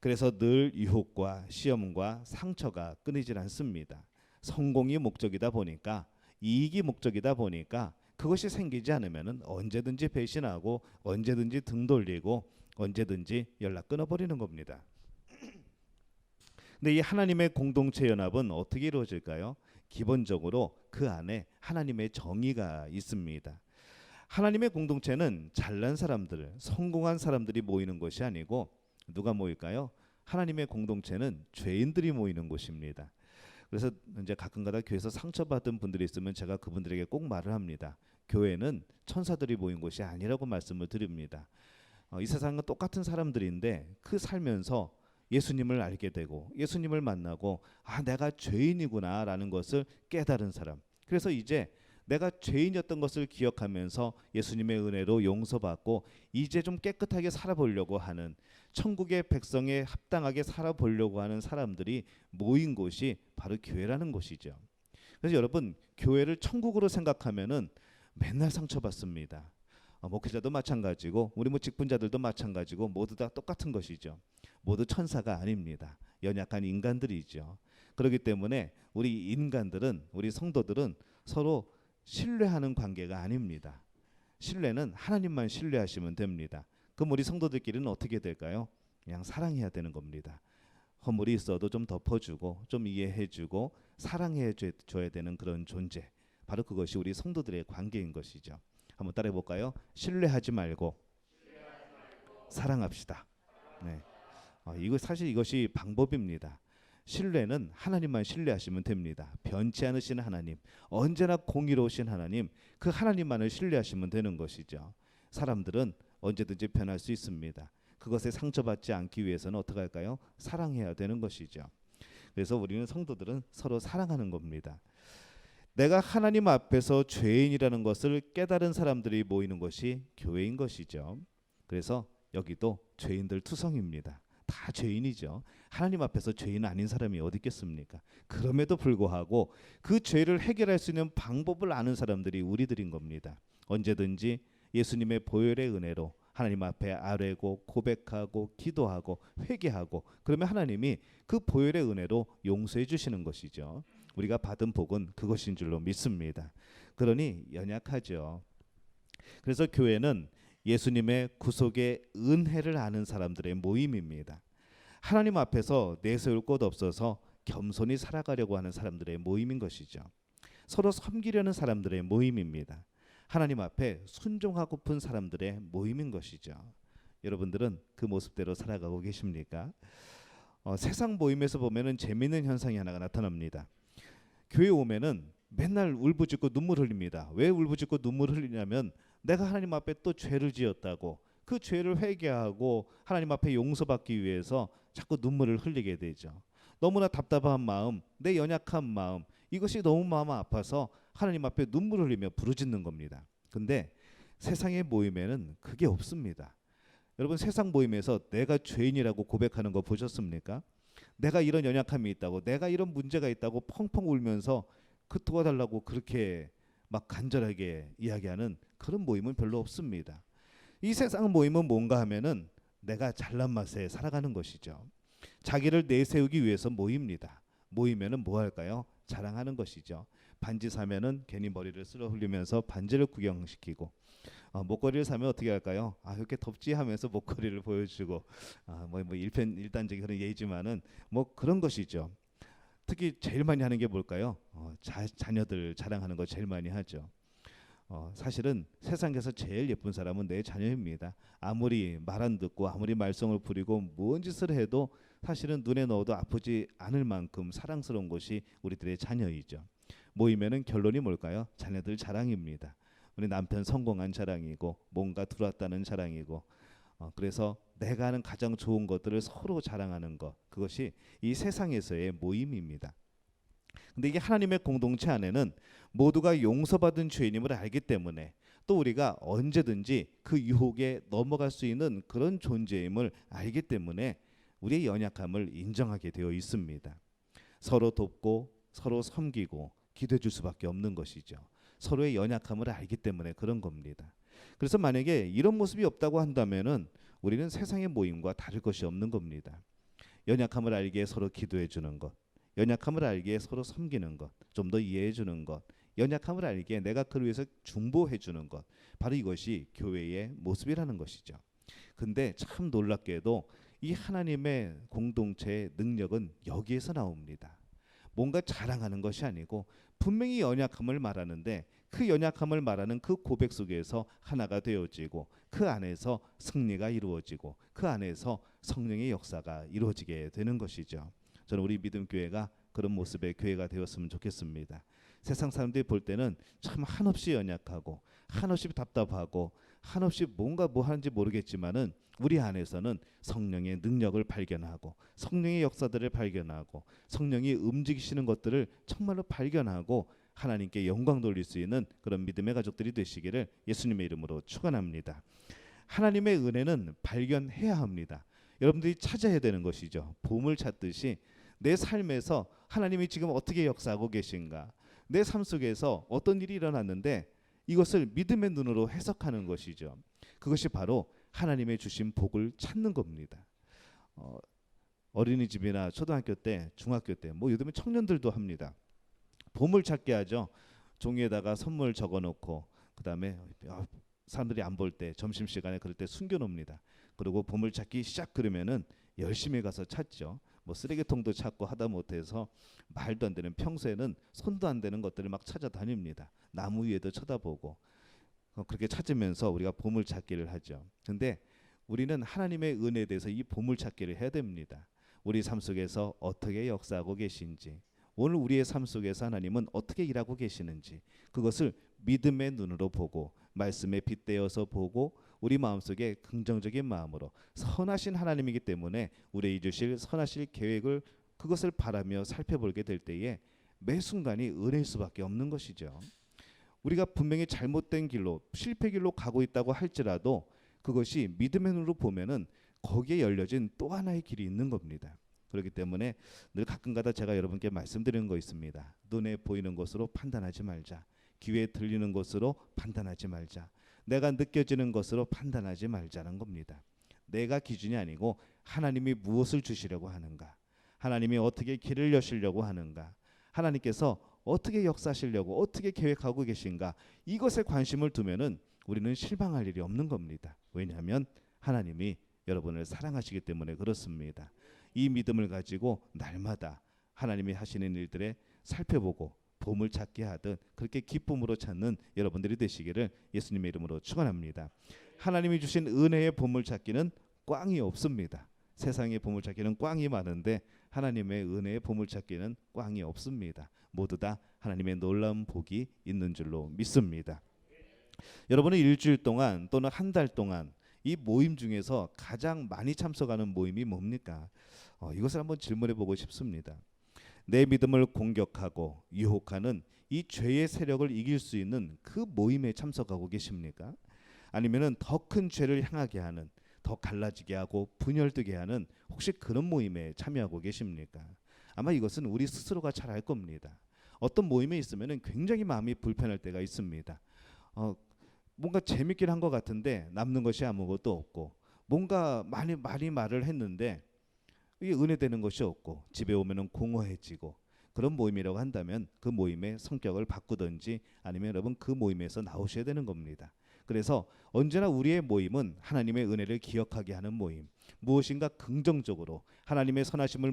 S1: 그래서 늘 유혹과 시험과 상처가 끊이질 않습니다. 성공이 목적이다 보니까 이익이 목적이다 보니까 그것이 생기지 않으면 언제든지 배신하고 언제든지 등 돌리고 언제든지 연락 끊어버리는 겁니다. 근데 이 하나님의 공동체 연합은 어떻게 이루어질까요? 기본적으로 그 안에 하나님의 정의가 있습니다. 하나님의 공동체는 잘난 사람들, 성공한 사람들이 모이는 것이 아니고 누가 모일까요? 하나님의 공동체는 죄인들이 모이는 곳입니다. 그래서 이제 가끔가다 교회에서 상처받은 분들이 있으면 제가 그분들에게 꼭 말을 합니다. 교회는 천사들이 모인 곳이 아니라고 말씀을 드립니다. 이 세상은 똑같은 사람들인데 그 살면서 예수님을 알게 되고 예수님을 만나고 아 내가 죄인이구나라는 것을 깨달은 사람. 그래서 이제 내가 죄인이었던 것을 기억하면서 예수님의 은혜로 용서받고 이제 좀 깨끗하게 살아보려고 하는 천국의 백성에 합당하게 살아보려고 하는 사람들이 모인 곳이 바로 교회라는 곳이죠. 그래서 여러분 교회를 천국으로 생각하면은 맨날 상처받습니다. 목회자도 마찬가지고 우리 직분자들도 마찬가지고 모두 다 똑같은 것이죠. 모두 천사가 아닙니다. 연약한 인간들이죠. 그렇기 때문에 우리 인간들은 우리 성도들은 서로 신뢰하는 관계가 아닙니다. 신뢰는 하나님만 신뢰하시면 됩니다. 그럼 우리 성도들끼리는 어떻게 될까요? 그냥 사랑해야 되는 겁니다. 허물이 있어도 좀 덮어주고 좀 이해해주고 사랑해 줘야 되는 그런 존재. 바로 그것이 우리 성도들의 관계인 것이죠. 한번 따라해 볼까요? 신뢰하지 말고 사랑합시다. 네. 이거 사실 이것이 방법입니다. 신뢰는 하나님만 신뢰하시면 됩니다. 변치 않으신 하나님, 언제나 공의로우신 하나님, 그 하나님만을 신뢰하시면 되는 것이죠. 사람들은 언제든지 변할 수 있습니다. 그것에 상처받지 않기 위해서는 어떻게 할까요? 사랑해야 되는 것이죠. 그래서 우리는 성도들은 서로 사랑하는 겁니다. 내가 하나님 앞에서 죄인이라는 것을 깨달은 사람들이 모이는 것이 교회인 것이죠. 그래서 여기도 죄인들 투성입니다. 다 죄인이죠. 하나님 앞에서 죄인 아닌 사람이 어디 있겠습니까? 그럼에도 불구하고 그 죄를 해결할 수 있는 방법을 아는 사람들이 우리들인 겁니다. 언제든지 예수님의 보혈의 은혜로 하나님 앞에 아뢰고 고백하고 기도하고 회개하고 그러면 하나님이 그 보혈의 은혜로 용서해 주시는 것이죠. 우리가 받은 복은 그것인 줄로 믿습니다. 그러니 연약하죠. 그래서 교회는 예수님의 구속의 은혜를 아는 사람들의 모임입니다. 하나님 앞에서 내세울 곳 없어서 겸손히 살아가려고 하는 사람들의 모임인 것이죠. 서로 섬기려는 사람들의 모임입니다. 하나님 앞에 순종하고픈 사람들의 모임인 것이죠. 여러분들은 그 모습대로 살아가고 계십니까? 세상 모임에서 보면은 재미있는 현상이 하나가 나타납니다. 교회 오면은 맨날 울부짖고 눈물 흘립니다. 왜 울부짖고 눈물 흘리냐면 내가 하나님 앞에 또 죄를 지었다고 그 죄를 회개하고 하나님 앞에 용서받기 위해서 자꾸 눈물을 흘리게 되죠. 너무나 답답한 마음, 내 연약한 마음 이것이 너무 마음 아파서 하나님 앞에 눈물을 흘리며 부르짖는 겁니다. 근데 세상의 모임에는 그게 없습니다. 여러분 세상 모임에서 내가 죄인이라고 고백하는 거 보셨습니까? 내가 이런 연약함이 있다고 내가 이런 문제가 있다고 펑펑 울면서 그 도와달라고 그렇게 막 간절하게 이야기하는 그런 모임은 별로 없습니다. 이 세상 모임은 뭔가 하면은 내가 잘난 맛에 살아가는 것이죠. 자기를 내세우기 위해서 모입니다. 모이면은 뭐 할까요? 자랑하는 것이죠. 반지 사면은 괜히 머리를 쓸어 흘리면서 반지를 구경시키고 목걸이를 사면 어떻게 할까요? 이렇게 덥지 하면서 목걸이를 보여주고 뭐 일단적인 그런 예의지만은 뭐 그런 것이죠. 특히 제일 많이 하는 게 뭘까요? 자녀들 자랑하는 거 제일 많이 하죠. 사실은 세상에서 제일 예쁜 사람은 내 자녀입니다. 아무리 말 안 듣고 아무리 말썽을 부리고 무언 짓을 해도 사실은 눈에 넣어도 아프지 않을 만큼 사랑스러운 것이 우리들의 자녀이죠. 모이면은 결론이 뭘까요? 자녀들 자랑입니다. 우리 남편 성공한 자랑이고 뭔가 들어왔다는 자랑이고 그래서 내가 하는 가장 좋은 것들을 서로 자랑하는 것 그것이 이 세상에서의 모임입니다. 근데 이게 하나님의 공동체 안에는 모두가 용서받은 죄인임을 알기 때문에 또 우리가 언제든지 그 유혹에 넘어갈 수 있는 그런 존재임을 알기 때문에 우리의 연약함을 인정하게 되어 있습니다. 서로 돕고 서로 섬기고 기도해 줄 수밖에 없는 것이죠. 서로의 연약함을 알기 때문에 그런 겁니다. 그래서 만약에 이런 모습이 없다고 한다면은 우리는 세상의 모임과 다를 것이 없는 겁니다. 연약함을 알기에 서로 기도해 주는 것, 연약함을 알기에 서로 섬기는 것, 좀 더 이해해 주는 것, 연약함을 알기에 내가 그를 위해서 중보해 주는 것, 바로 이것이 교회의 모습이라는 것이죠. 근데 참 놀랍게도 이 하나님의 공동체의 능력은 여기에서 나옵니다. 뭔가 자랑하는 것이 아니고 분명히 연약함을 말하는데 그 연약함을 말하는 그 고백 속에서 하나가 되어지고 그 안에서 승리가 이루어지고 그 안에서 성령의 역사가 이루어지게 되는 것이죠. 저는 우리 믿음 교회가 그런 모습의 교회가 되었으면 좋겠습니다. 세상 사람들이 볼 때는 참 한없이 연약하고 한없이 답답하고 한없이 뭔가 뭐 하는지 모르겠지만은 우리 안에서는 성령의 능력을 발견하고 성령의 역사들을 발견하고 성령이 움직이시는 것들을 정말로 발견하고 하나님께 영광 돌릴 수 있는 그런 믿음의 가족들이 되시기를 예수님의 이름으로 축원합니다. 하나님의 은혜는 발견해야 합니다. 여러분들이 찾아야 되는 것이죠. 보물 찾듯이 내 삶에서 하나님이 지금 어떻게 역사하고 계신가, 내 삶 속에서 어떤 일이 일어났는데 이것을 믿음의 눈으로 해석하는 것이죠. 그것이 바로 하나님의 주신 복을 찾는 겁니다. 어린이집이나 초등학교 때, 중학교 때, 뭐 요즘에 청년들도 합니다. 보물 찾기 하죠. 종이에다가 선물 적어놓고 그다음에 사람들이 안 볼 때 점심시간에 그럴 때 숨겨놓습니다. 그리고 보물 찾기 시작 그러면은 열심히 가서 찾죠. 뭐 쓰레기통도 찾고 하다 못해서 말도 안 되는 평소에는 손도 안 되는 것들을 막 찾아다닙니다. 나무 위에도 쳐다보고 그렇게 찾으면서 우리가 보물 찾기를 하죠. 근데 우리는 하나님의 은혜에 대해서 이 보물 찾기를 해야 됩니다. 우리 삶 속에서 어떻게 역사하고 계신지, 오늘 우리의 삶 속에서 하나님은 어떻게 일하고 계시는지 그것을 믿음의 눈으로 보고 말씀에 빗대어서 보고 우리 마음속에 긍정적인 마음으로 선하신 하나님이기 때문에 우리에게 주실 선하실 계획을 그것을 바라며 살펴보게 될 때에 매 순간이 은혜일 수밖에 없는 것이죠. 우리가 분명히 잘못된 길로 실패 길로 가고 있다고 할지라도 그것이 믿음의 눈으로 보면은 거기에 열려진 또 하나의 길이 있는 겁니다. 그렇기 때문에 늘 가끔가다 제가 여러분께 말씀드리는 거 있습니다. 눈에 보이는 것으로 판단하지 말자. 귀에 들리는 것으로 판단하지 말자. 내가 느껴지는 것으로 판단하지 말자는 겁니다. 내가 기준이 아니고 하나님이 무엇을 주시려고 하는가, 하나님이 어떻게 길을 여시려고 하는가, 하나님께서 어떻게 역사하시려고 어떻게 계획하고 계신가, 이것에 관심을 두면은 우리는 실망할 일이 없는 겁니다. 왜냐하면 하나님이 여러분을 사랑하시기 때문에 그렇습니다. 이 믿음을 가지고 날마다 하나님이 하시는 일들에 살펴보고 보물 찾기 하듯 그렇게 기쁨으로 찾는 여러분들이 되시기를 예수님의 이름으로 축원합니다. 하나님이 주신 은혜의 보물 찾기는 꽝이 없습니다. 세상의 보물 찾기는 꽝이 많은데 하나님의 은혜의 보물 찾기는 꽝이 없습니다. 모두 다 하나님의 놀라운 복이 있는 줄로 믿습니다. 여러분은 일주일 동안 또는 한 달 동안 이 모임 중에서 가장 많이 참석하는 모임이 뭡니까? 이것을 한번 질문해 보고 싶습니다. 내 믿음을 공격하고 유혹하는 이 죄의 세력을 이길 수 있는 그 모임에 참석하고 계십니까? 아니면은 더 큰 죄를 향하게 하는, 더 갈라지게 하고 분열되게 하는 혹시 그런 모임에 참여하고 계십니까? 아마 이것은 우리 스스로가 잘 알 겁니다. 어떤 모임에 있으면은 굉장히 마음이 불편할 때가 있습니다. 뭔가 재밌긴 한 것 같은데 남는 것이 아무것도 없고, 뭔가 많이 말을 했는데 이게 은혜되는 것이 없고, 집에 오면은 공허해지고, 그런 모임이라고 한다면 그 모임의 성격을 바꾸든지 아니면 여러분 그 모임에서 나오셔야 되는 겁니다. 그래서 언제나 우리의 모임은 하나님의 은혜를 기억하게 하는 모임, 무엇인가 긍정적으로 하나님의 선하심을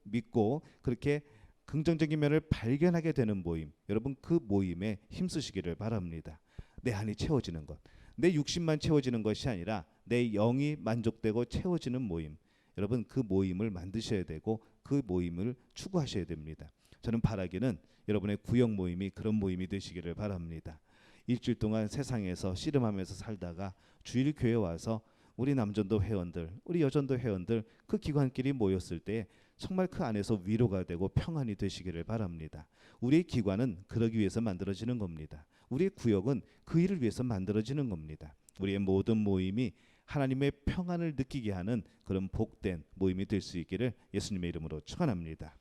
S1: 믿고 그렇게 긍정적인 면을 발견하게 되는 모임, 여러분 그 모임에 힘쓰시기를 바랍니다. 내 안이 채워지는 것, 내 육신만 채워지는 것이 아니라 내 영이 만족되고 채워지는 모임, 여러분 그 모임을 만드셔야 되고 그 모임을 추구하셔야 됩니다. 저는 바라기는 여러분의 구역 모임이 그런 모임이 되시기를 바랍니다. 일주일 동안 세상에서 씨름하면서 살다가 주일 교회 와서 우리 남전도 회원들, 우리 여전도 회원들 그 기관끼리 모였을 때 정말 그 안에서 위로가 되고 평안이 되시기를 바랍니다. 우리의 기관은 그러기 위해서 만들어지는 겁니다. 우리의 구역은 그 일을 위해서 만들어지는 겁니다. 우리의 모든 모임이 하나님의 평안을 느끼게 하는 그런 복된 모임이 될 수 있기를 예수님의 이름으로 축원합니다.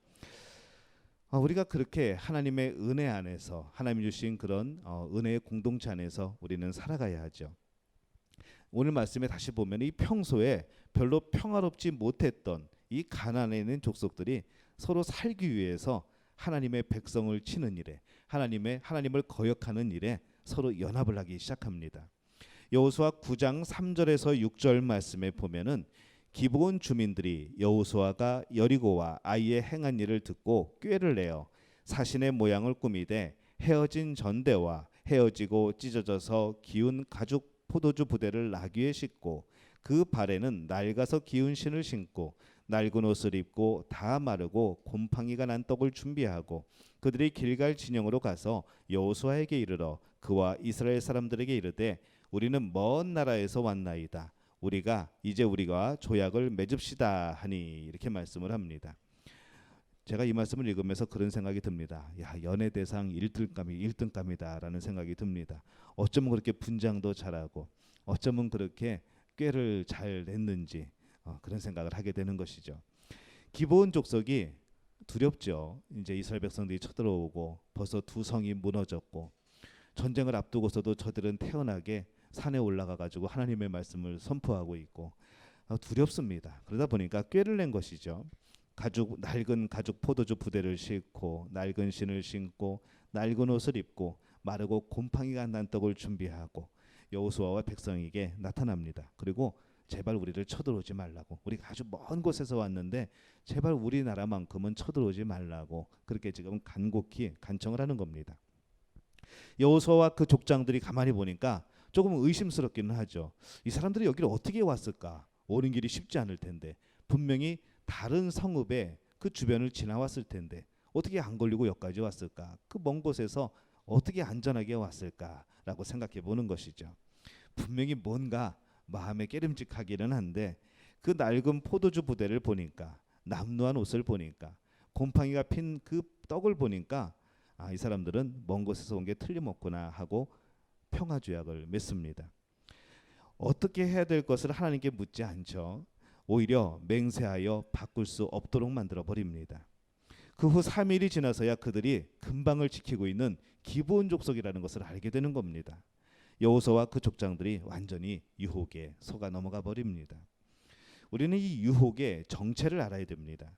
S1: 우리가 그렇게 하나님의 은혜 안에서 하나님 주신 그런 은혜의 공동체 안에서 우리는 살아가야 하죠. 오늘 말씀에 다시 보면 이 평소에 별로 평화롭지 못했던 이 가나안에 있는 족속들이 서로 살기 위해서 하나님의 백성을 치는 일에 하나님을 거역하는 일에 서로 연합을 하기 시작합니다. 여호수아 9장 3절에서 6절 말씀에 보면은 기브온 주민들이 여호수아가 여리고와 아이의 행한 일을 듣고 꾀를 내어 사신의 모양을 꾸미되 헤어진 전대와 헤어지고 찢어져서 기운 가죽 포도주 부대를 나귀에 싣고 그 발에는 낡아서 기운 신을 신고 낡은 옷을 입고 다 마르고 곰팡이가 난 떡을 준비하고 그들이 길갈 진영으로 가서 여호수아에게 이르러 그와 이스라엘 사람들에게 이르되 우리는 먼 나라에서 왔나이다. 우리가 조약을 맺읍시다 하니 이렇게 말씀을 합니다. 제가 이 말씀을 읽으면서 그런 생각이 듭니다. 야, 연예대상 1등감이다라는 생각이 듭니다. 어쩌면 그렇게 분장도 잘하고 어쩌면 그렇게 꾀를 잘 냈는지 그런 생각을 하게 되는 것이죠. 기브온 족속이 두렵죠. 이제 이스라엘 백성들이 쳐들어오고 벌써 두 성이 무너졌고 전쟁을 앞두고서도 저들은 태연하게 산에 올라가 가지고 하나님의 말씀을 선포하고 있고 두렵습니다. 그러다 보니까 꾀를 낸 것이죠. 낡은 가죽 포도주 부대를 싣고 낡은 신을 신고 낡은 옷을 입고 마르고 곰팡이가 난 떡을 준비하고 여호수아와 백성에게 나타납니다. 그리고 제발 우리를 쳐들어오지 말라고, 우리가 아주 먼 곳에서 왔는데 제발 우리나라만큼은 쳐들어오지 말라고 그렇게 지금 간곡히 간청을 하는 겁니다. 여호수아와 그 족장들이 가만히 보니까 조금 의심스럽기는 하죠. 이 사람들이 여기를 어떻게 왔을까? 오는 길이 쉽지 않을 텐데 분명히 다른 성읍에 그 주변을 지나왔을 텐데 어떻게 안 걸리고 여기까지 왔을까? 그 먼 곳에서 어떻게 안전하게 왔을까라고 생각해 보는 것이죠. 분명히 뭔가 마음에 깨름직하기는 한데 그 낡은 포도주 부대를 보니까 남루한 옷을 보니까 곰팡이가 핀 그 떡을 보니까 이 사람들은 먼 곳에서 온 게 틀림없구나 하고 평화조약을 맺습니다. 어떻게 해야 될 것을 하나님께 묻지 않죠. 오히려 맹세하여 바꿀 수 없도록 만들어 버립니다. 그 후 3일이 지나서야 그들이 근방을 지키고 있는 기브온 족속이라는 것을 알게 되는 겁니다. 여호수아와 그 족장들이 완전히 유혹에 속아 넘어가 버립니다. 우리는 이 유혹의 정체를 알아야 됩니다.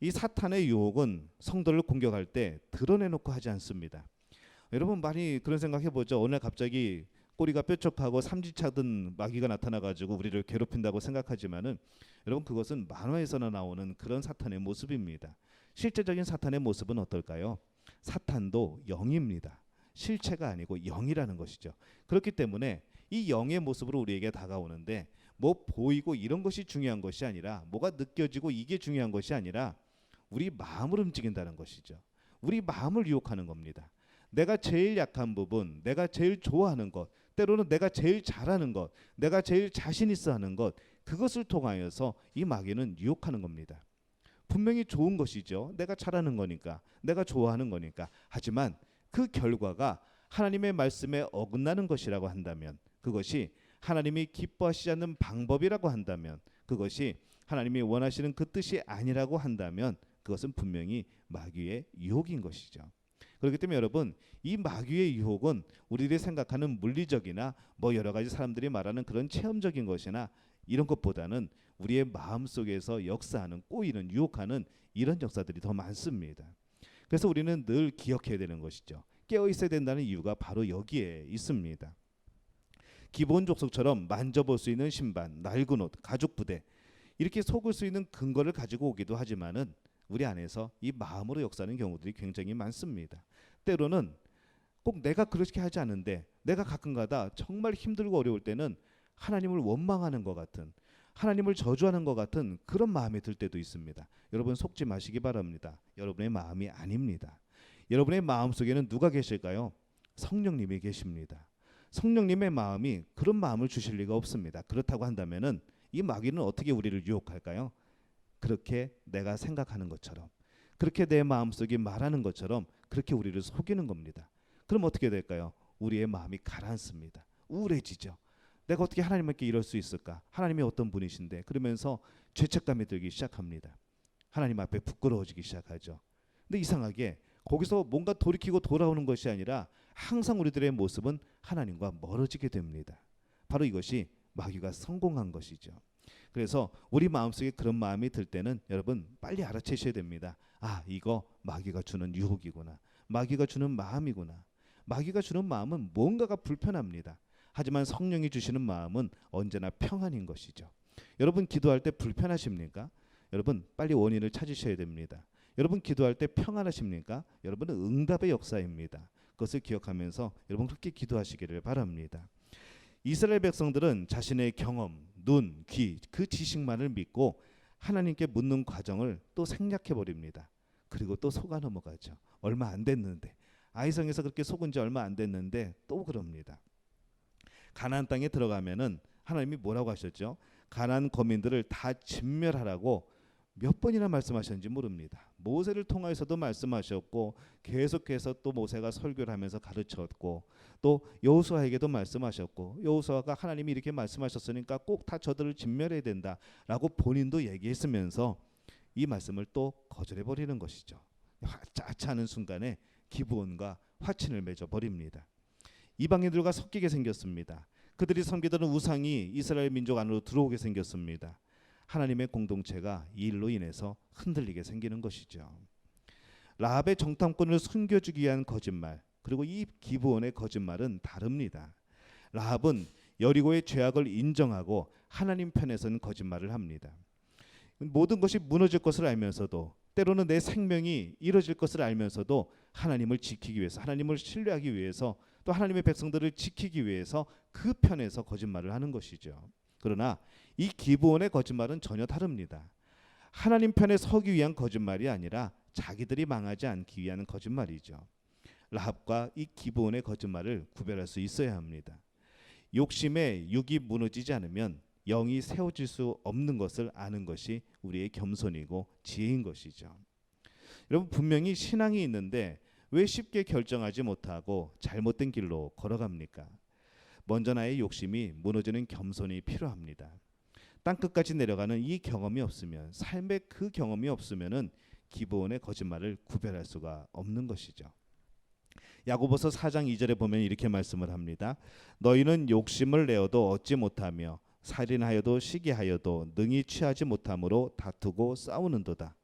S1: 이 사탄의 유혹은 성도를 공격할 때 드러내놓고 하지 않습니다. 여러분 많이 그런 생각해 보죠. 오늘 갑자기 꼬리가 뾰족하고 삼지차던 마귀가 나타나가지고 우리를 괴롭힌다고 생각하지만은 여러분 그것은 만화에서나 나오는 그런 사탄의 모습입니다. 실제적인 사탄의 모습은 어떨까요? 사탄도 영입니다. 실체가 아니고 영이라는 것이죠. 그렇기 때문에 이 영의 모습으로 우리에게 다가오는데 뭐 보이고 이런 것이 중요한 것이 아니라 뭐가 느껴지고 이게 중요한 것이 아니라 우리 마음을 움직인다는 것이죠. 우리 마음을 유혹하는 겁니다. 내가 제일 약한 부분, 내가 제일 좋아하는 것, 때로는 내가 제일 잘하는 것, 내가 제일 자신 있어 하는 것, 그것을 통하여서 이 마귀는 유혹하는 겁니다. 분명히 좋은 것이죠. 내가 잘하는 거니까, 내가 좋아하는 거니까. 하지만 그 결과가 하나님의 말씀에 어긋나는 것이라고 한다면, 그것이 하나님이 기뻐하시지 않는 방법이라고 한다면, 그것이 하나님이 원하시는 그 뜻이 아니라고 한다면 그것은 분명히 마귀의 유혹인 것이죠. 그렇기 때문에 여러분 이 마귀의 유혹은 우리들이 생각하는 물리적이나 뭐 여러 가지 사람들이 말하는 그런 체험적인 것이나 이런 것보다는 우리의 마음 속에서 역사하는 꼬이는 유혹하는 이런 역사들이 더 많습니다. 그래서 우리는 늘 기억해야 되는 것이죠. 깨어 있어야 된다는 이유가 바로 여기에 있습니다. 기브온 족속처럼 만져볼 수 있는 신발, 낡은 옷, 가죽 부대 이렇게 속을 수 있는 근거를 가지고 오기도 하지만은 우리 안에서 이 마음으로 역사하는 경우들이 굉장히 많습니다. 때로는 꼭 내가 그렇게 하지 않은데 내가 가끔가다 정말 힘들고 어려울 때는 하나님을 원망하는 것 같은, 하나님을 저주하는 것 같은 그런 마음이 들 때도 있습니다. 여러분 속지 마시기 바랍니다. 여러분의 마음이 아닙니다. 여러분의 마음 속에는 누가 계실까요? 성령님이 계십니다. 성령님의 마음이 그런 마음을 주실 리가 없습니다. 그렇다고 한다면은 이 마귀는 어떻게 우리를 유혹할까요? 그렇게 내가 생각하는 것처럼, 그렇게 내 마음속이 말하는 것처럼 그렇게 우리를 속이는 겁니다. 그럼 어떻게 될까요? 우리의 마음이 가라앉습니다. 우울해지죠. 내가 어떻게 하나님께 이럴 수 있을까? 하나님이 어떤 분이신데? 그러면서 죄책감이 들기 시작합니다. 하나님 앞에 부끄러워지기 시작하죠. 근데 이상하게 거기서 뭔가 돌이키고 돌아오는 것이 아니라 항상 우리들의 모습은 하나님과 멀어지게 됩니다. 바로 이것이 마귀가 성공한 것이죠. 그래서 우리 마음속에 그런 마음이 들 때는 여러분 빨리 알아채셔야 됩니다. 아, 이거 마귀가 주는 유혹이구나. 마귀가 주는 마음이구나. 마귀가 주는 마음은 뭔가가 불편합니다. 하지만 성령이 주시는 마음은 언제나 평안인 것이죠. 여러분 기도할 때 불편하십니까? 여러분 빨리 원인을 찾으셔야 됩니다. 여러분 기도할 때 평안하십니까? 여러분은 응답의 역사입니다. 그것을 기억하면서 여러분 그렇게 기도하시기를 바랍니다. 이스라엘 백성들은 자신의 경험, 눈, 귀, 그 지식만을 믿고 하나님께 묻는 과정을 또 생략해 버립니다. 그리고 또 속아 넘어가죠. 얼마 안 됐는데, 아이성에서 그렇게 속은 지 얼마 안 됐는데 또 그럽니다. 가나안 땅에 들어가면은 하나님이 뭐라고 하셨죠? 가나안 거민들을 다 진멸하라고 몇 번이나 말씀하셨는지 모릅니다. 모세를 통해서도 말씀하셨고 계속해서 또 모세가 설교를 하면서 가르쳤고 또 여호수아에게도 말씀하셨고 여호수아가 하나님이 이렇게 말씀하셨으니까 꼭 다 저들을 진멸해야 된다라고 본인도 얘기했으면서 이 말씀을 또 거절해 버리는 것이죠. 짜차하는 순간에 기브온과 화친을 맺어 버립니다. 이방인들과 섞이게 생겼습니다. 그들이 섬기던 우상이 이스라엘 민족 안으로 들어오게 생겼습니다. 하나님의 공동체가 이 일로 인해서 흔들리게 생기는 것이죠. 라합의 정탐꾼을 숨겨주기 위한 거짓말, 그리고 이 기브온의 거짓말은 다릅니다. 라합은 여리고의 죄악을 인정하고 하나님 편에 선 거짓말을 합니다. 모든 것이 무너질 것을 알면서도, 때로는 내 생명이 이뤄질 것을 알면서도 하나님을 지키기 위해서, 하나님을 신뢰하기 위해서, 또 하나님의 백성들을 지키기 위해서 그 편에서 거짓말을 하는 것이죠. 그러나 이 기브온의 거짓말은 전혀 다릅니다. 하나님 편에 서기 위한 거짓말이 아니라 자기들이 망하지 않기 위한 거짓말이죠. 라합과 이 기브온의 거짓말을 구별할 수 있어야 합니다. 욕심에 육이 무너지지 않으면 영이 세워질 수 없는 것을 아는 것이 우리의 겸손이고 지혜인 것이죠. 여러분 분명히 신앙이 있는데 왜 쉽게 결정하지 못하고 잘못된 길로 걸어갑니까? 먼저 나의 욕심이 무너지는 겸손이 필요합니다. 땅끝까지 내려가는 이 경험이 없으면, 삶의 그 경험이 없으면은 기브온의 거짓말을 구별할 수가 없는 것이죠. 야고보서 4장 2절에 보면 이렇게 말씀을 합니다. 너희는 욕심을 내어도 얻지 못하며 살인하여도 시기하여도 능히 취하지 못함으로 다투고 싸우는도다.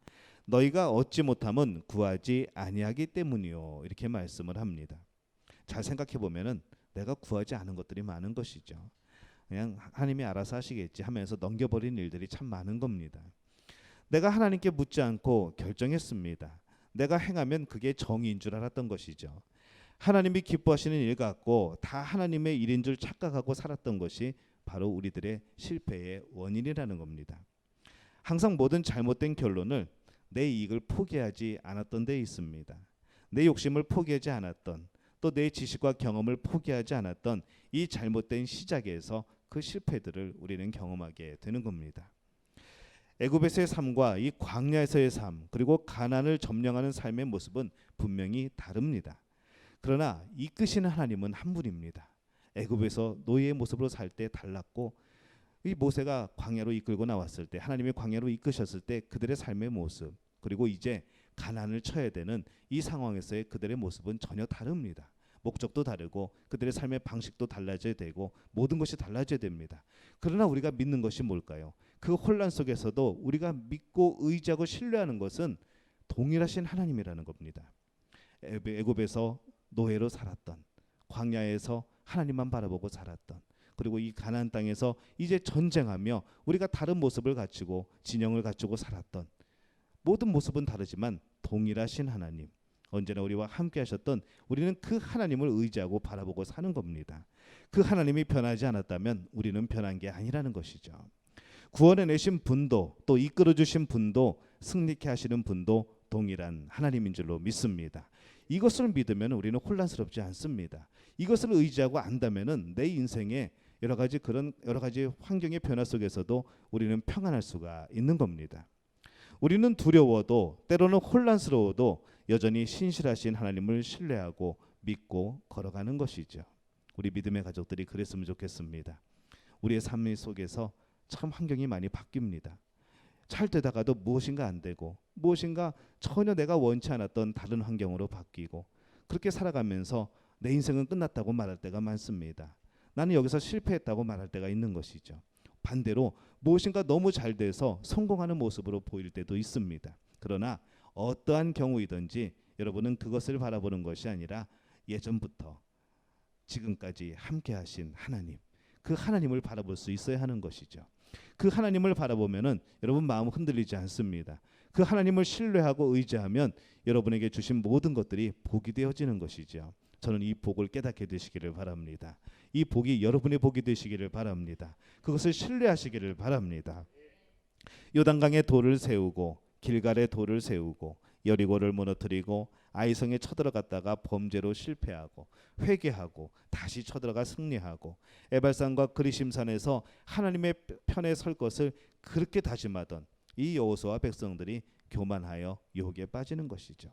S1: 너희가 얻지 못함은 구하지 아니하기 때문이요. 이렇게 말씀을 합니다. 잘 생각해 보면은 내가 구하지 않은 것들이 많은 것이죠. 그냥 하나님이 알아서 하시겠지 하면서 넘겨버린 일들이 참 많은 겁니다. 내가 하나님께 묻지 않고 결정했습니다. 내가 행하면 그게 정의인 줄 알았던 것이죠. 하나님이 기뻐하시는 일 같고 다 하나님의 일인 줄 착각하고 살았던 것이 바로 우리들의 실패의 원인이라는 겁니다. 항상 모든 잘못된 결론을 내 이익을 포기하지 않았던 데 있습니다. 내 욕심을 포기하지 않았던, 또 내 지식과 경험을 포기하지 않았던 이 잘못된 시작에서 그 실패들을 우리는 경험하게 되는 겁니다. 애굽에서의 삶과 이 광야에서의 삶, 그리고 가나안을 점령하는 삶의 모습은 분명히 다릅니다. 그러나 이끄시는 하나님은 한 분입니다. 애굽에서 노예의 모습으로 살 때 달랐고, 이 모세가 광야로 이끌고 나왔을 때, 하나님의 광야로 이끄셨을 때 그들의 삶의 모습, 그리고 이제 가나안을 쳐야 되는 이 상황에서의 그들의 모습은 전혀 다릅니다. 목적도 다르고 그들의 삶의 방식도 달라져야 되고 모든 것이 달라져야 됩니다. 그러나 우리가 믿는 것이 뭘까요? 그 혼란 속에서도 우리가 믿고 의지하고 신뢰하는 것은 동일하신 하나님이라는 겁니다. 애굽에서 노예로 살았던, 광야에서 하나님만 바라보고 살았던, 그리고 이 가나안 땅에서 이제 전쟁하며 우리가 다른 모습을 갖추고 진영을 갖추고 살았던, 모든 모습은 다르지만 동일하신 하나님, 언제나 우리와 함께 하셨던, 우리는 그 하나님을 의지하고 바라보고 사는 겁니다. 그 하나님이 변하지 않았다면 우리는 변한 게 아니라는 것이죠. 구원해 내신 분도, 또 이끌어 주신 분도, 승리케 하시는 분도 동일한 하나님인 줄로 믿습니다. 이것을 믿으면 우리는 혼란스럽지 않습니다. 이것을 의지하고 안다면은 내 인생에 여러 가지 환경의 변화 속에서도 우리는 평안할 수가 있는 겁니다. 우리는 두려워도, 때로는 혼란스러워도 여전히 신실하신 하나님을 신뢰하고 믿고 걸어가는 것이죠. 우리 믿음의 가족들이 그랬으면 좋겠습니다. 우리의 삶 속에서 참 환경이 많이 바뀝니다. 잘 되다가도 무엇인가 안 되고 무엇인가 전혀 내가 원치 않았던 다른 환경으로 바뀌고 그렇게 살아가면서 내 인생은 끝났다고 말할 때가 많습니다. 나는 여기서 실패했다고 말할 때가 있는 것이죠. 반대로 무엇인가 너무 잘 돼서 성공하는 모습으로 보일 때도 있습니다. 그러나 어떠한 경우이든지 여러분은 그것을 바라보는 것이 아니라 예전부터 지금까지 함께 하신 하나님, 그 하나님을 바라볼 수 있어야 하는 것이죠. 그 하나님을 바라보면은 여러분 마음 흔들리지 않습니다. 그 하나님을 신뢰하고 의지하면 여러분에게 주신 모든 것들이 복이 되어지는 것이죠. 저는 이 복을 깨닫게 되시기를 바랍니다. 이 복이 여러분의 복이 되시기를 바랍니다. 그것을 신뢰하시기를 바랍니다. 요단강에 돌을 세우고 길갈에 돌을 세우고 여리고를 무너뜨리고 아이성에 쳐들어갔다가 범죄로 실패하고 회개하고 다시 쳐들어가 승리하고 에발산과 그리심산에서 하나님의 편에 설 것을 그렇게 다짐하던 이 여호수아 백성들이 교만하여 유혹에 빠지는 것이죠.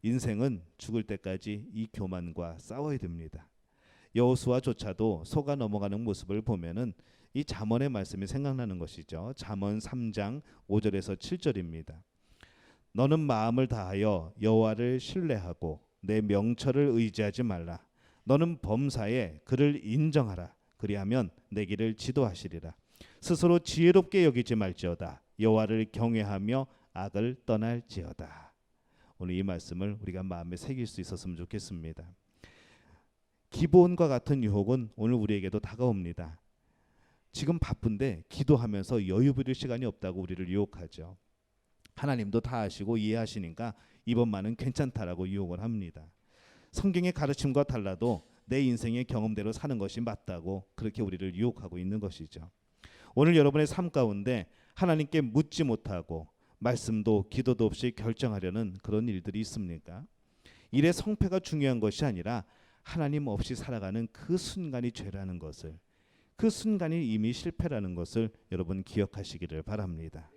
S1: 인생은 죽을 때까지 이 교만과 싸워야 됩니다. 여호수아조차도 속아 넘어가는 모습을 보면은 이 잠언의 말씀이 생각나는 것이죠. 잠언 3장 5절에서 7절입니다. 너는 마음을 다하여 여호와를 신뢰하고 내 명철을 의지하지 말라. 너는 범사에 그를 인정하라. 그리하면 내 길을 지도하시리라. 스스로 지혜롭게 여기지 말지어다. 여호와를 경외하며 악을 떠날지어다. 오늘 이 말씀을 우리가 마음에 새길 수 있었으면 좋겠습니다. 기브온과 같은 유혹은 오늘 우리에게도 다가옵니다. 지금 바쁜데 기도하면서 여유 부릴 시간이 없다고 우리를 유혹하죠. 하나님도 다 아시고 이해하시니까 이번만은 괜찮다라고 유혹을 합니다. 성경의 가르침과 달라도 내 인생의 경험대로 사는 것이 맞다고 그렇게 우리를 유혹하고 있는 것이죠. 오늘 여러분의 삶 가운데 하나님께 묻지 못하고 말씀도 기도도 없이 결정하려는 그런 일들이 있습니까? 일의 성패가 중요한 것이 아니라 하나님 없이 살아가는 그 순간이 죄라는 것을, 그 순간이 이미 실패라는 것을 여러분 기억하시기를 바랍니다.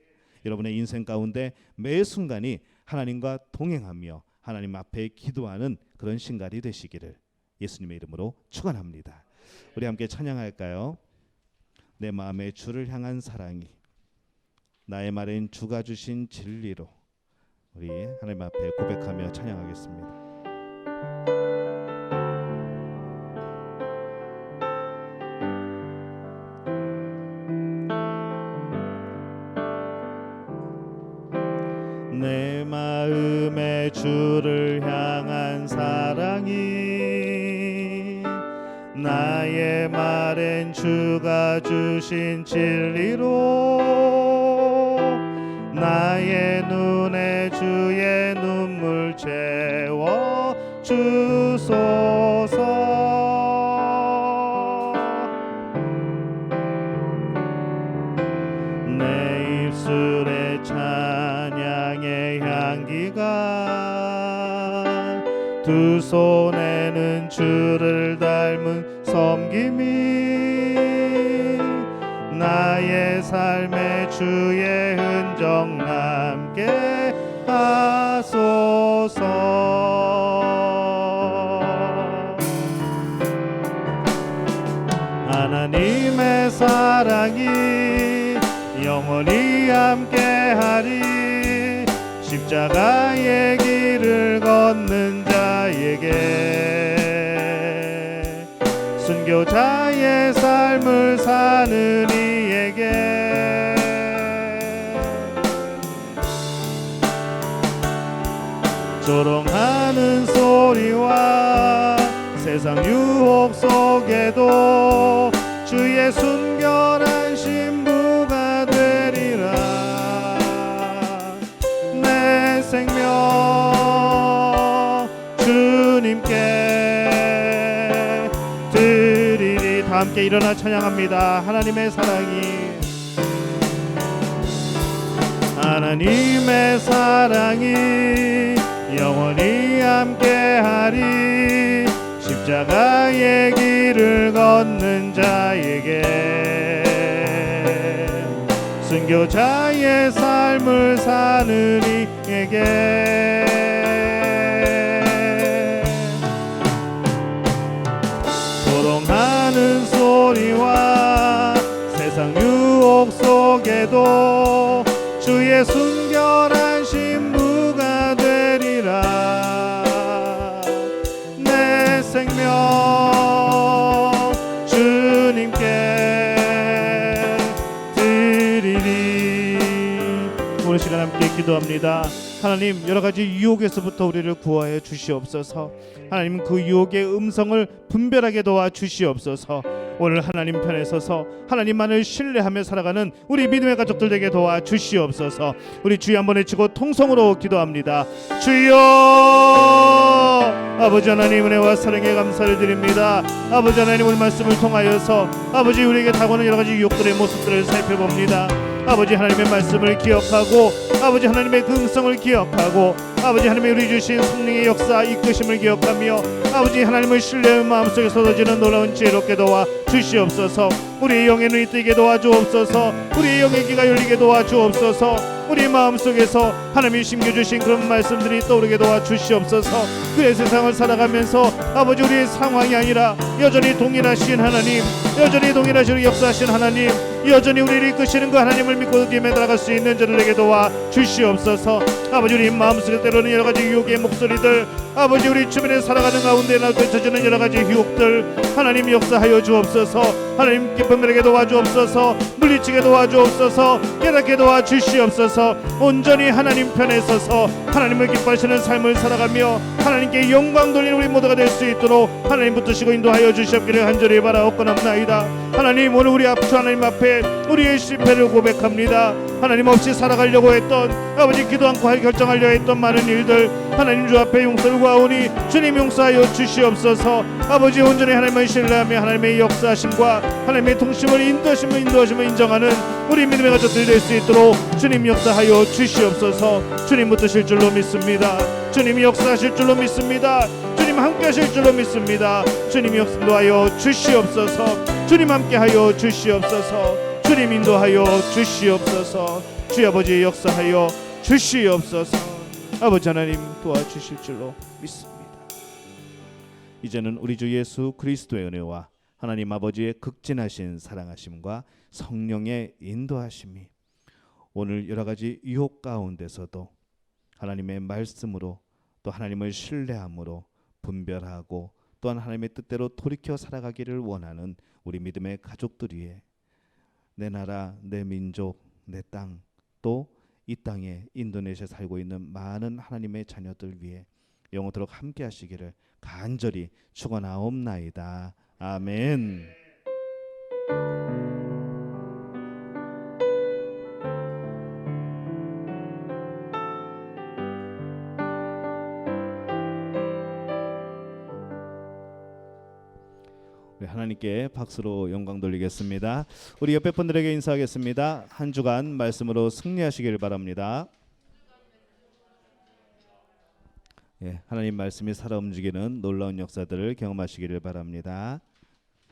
S1: 여러분의 인생 가운데 매 순간이 하나님과 동행하며 하나님 앞에 기도하는 그런 신갈이 되시기를 예수님의 이름으로 축원합니다. 우리 함께 찬양할까요? 내 마음에 주를 향한 사랑이 나의 말엔 주가 주신 진리로. 우리 하나님 앞에 고백하며 찬양하겠습니다. 내 마음에 주를 향한 사랑이 나의 말엔 주가 주신 진리로 나의 눈에 주의 눈물 채워 주소서. 내 입술에 찬양의 향기가 두 손에는 주를 닮은 섬김이 나의 삶에 주의 흔적 남게 하소서. 하나님의 사랑이 영원히 함께하리. 십자가의 길을 걷는 자에게 순교자의 삶을 사는 이에게 조롱하는 소리와 세상 유혹 속에도 주의 순결한 신부가 되리라. 내 생명 주님께 드리리. 다 함께 일어나 찬양합니다. 하나님의 사랑이, 하나님의 사랑이 영원히 함께하리. 십자가의 길을 걷는 자에게 순교자의 삶을 사는 이에게 조롱하는 소리와 세상 유혹 속에도 주의 순결한 신부가 되리라. 내 생명 주님께 드리리. 오늘 시간 함께 기도합니다. 하나님, 여러 가지 유혹에서부터 우리를 구하여 주시옵소서. 하나님, 그 유혹의 음성을 분별하게 도와 주시옵소서. 오늘 하나님 편에 서서 하나님만을 신뢰하며 살아가는 우리 믿음의 가족들 되게 도와 주시옵소서. 우리 주여 한번 외치고 통성으로 기도합니다. 주여, 아버지 하나님, 은혜와 사랑에 감사를 드립니다. 아버지 하나님, 오늘 말씀을 통하여서 아버지 우리에게 다가오는 여러 가지 유혹들의 모습들을 살펴봅니다. 아버지 하나님의 말씀을 기억하고 아버지 하나님의 그 음성을 기억하고 아버지 하나님의 우리 주신 성령의 역사 이끄심을 기억하며 아버지 하나님을 신뢰의 마음속에 쏟아지는 놀라운 지혜롭게 도와 주시옵소서. 우리의 영의 눈이 뜨게 도와주옵소서. 우리의 영의 귀가 열리게 도와주옵소서. 우리 마음속에서 하나님이 심겨주신 그런 말씀들이 떠오르게 도와주시옵소서. 그의 세상을 살아가면서 아버지 우리의 상황이 아니라 여전히 동일하신 하나님, 여전히 동일하시고 역사하신 하나님, 여전히 우리를 이끄시는 그 하나님을 믿고 뒤에 나아갈 수 있는 저들에게 도와주시옵소서. 아버지 우리 마음속에 때로는 여러 가지 유혹의 목소리들, 아버지 우리 주변에 살아가는 가운데 펼쳐지는 여러 가지 유혹들 하나님 역사하여 주옵소서. 하나님 기쁨에게 도와주옵소서. 물리치게 도와주옵소서. 깨닫게 도와주시옵소서. 온전히 하나님 편에 서서 하나님을 기뻐하시는 삶을 살아가며 하나님께 영광 돌리는 우리 모두가 될 수 있도록 하나님 붙드시고 인도하여 주시옵기를 간절히 바라옵고나옵나이다. 하나님, 오늘 우리 앞주 하나님 앞에 우리의 실패를 고백합니다. 하나님 없이 살아가려고 했던 아버지 기도 않고 결정하려 했던 많은 일들 하나님 주 앞에 용서를 구하오니 주님 용서하여 주시옵소서. 아버지 온전히 하나님을 신뢰하며 하나님의 역사하심과 하나님의 통심을 인도하심을 인정하는 우리 믿음의 가족들이 될 수 있도록 주님 역사하여 주시옵소서. 주님 붙드실 줄로 믿습니다. 주님이 역사하실 줄로 믿습니다. 주님 함께 하실 줄로 믿습니다. 주님 역사하여 주시옵소서. 주님 함께하여 주시옵소서. 주님 인도하여 주시옵소서. 주 아버지 역사하여 주시옵소서. 아버지 하나님 도와주실 줄로 믿습니다. 이제는 우리 주 예수 그리스도의 은혜와 하나님 아버지의 극진하신 사랑하심과 성령의 인도하심이 오늘 여러 가지 유혹 가운데서도 하나님의 말씀으로 또 하나님을 신뢰함으로 분별하고 또한 하나님의 뜻대로 돌이켜 살아가기를 원하는 우리 믿음의 가족들 위해 내 나라, 내 민족, 내 땅, 또 이 땅에 인도네시아에 살고 있는 많은 하나님의 자녀들 위해 영원토록 함께 하시기를 간절히 축원하옵나이다. 아멘. 하나님께 박수로 영광 돌리겠습니다. 우리 옆에 분들에게 인사하겠습니다. 한 주간 말씀으로 승리하시길 바랍니다. 하나님 말씀이 살아 움직이는 놀라운 역사들을 경험하시기를 바랍니다.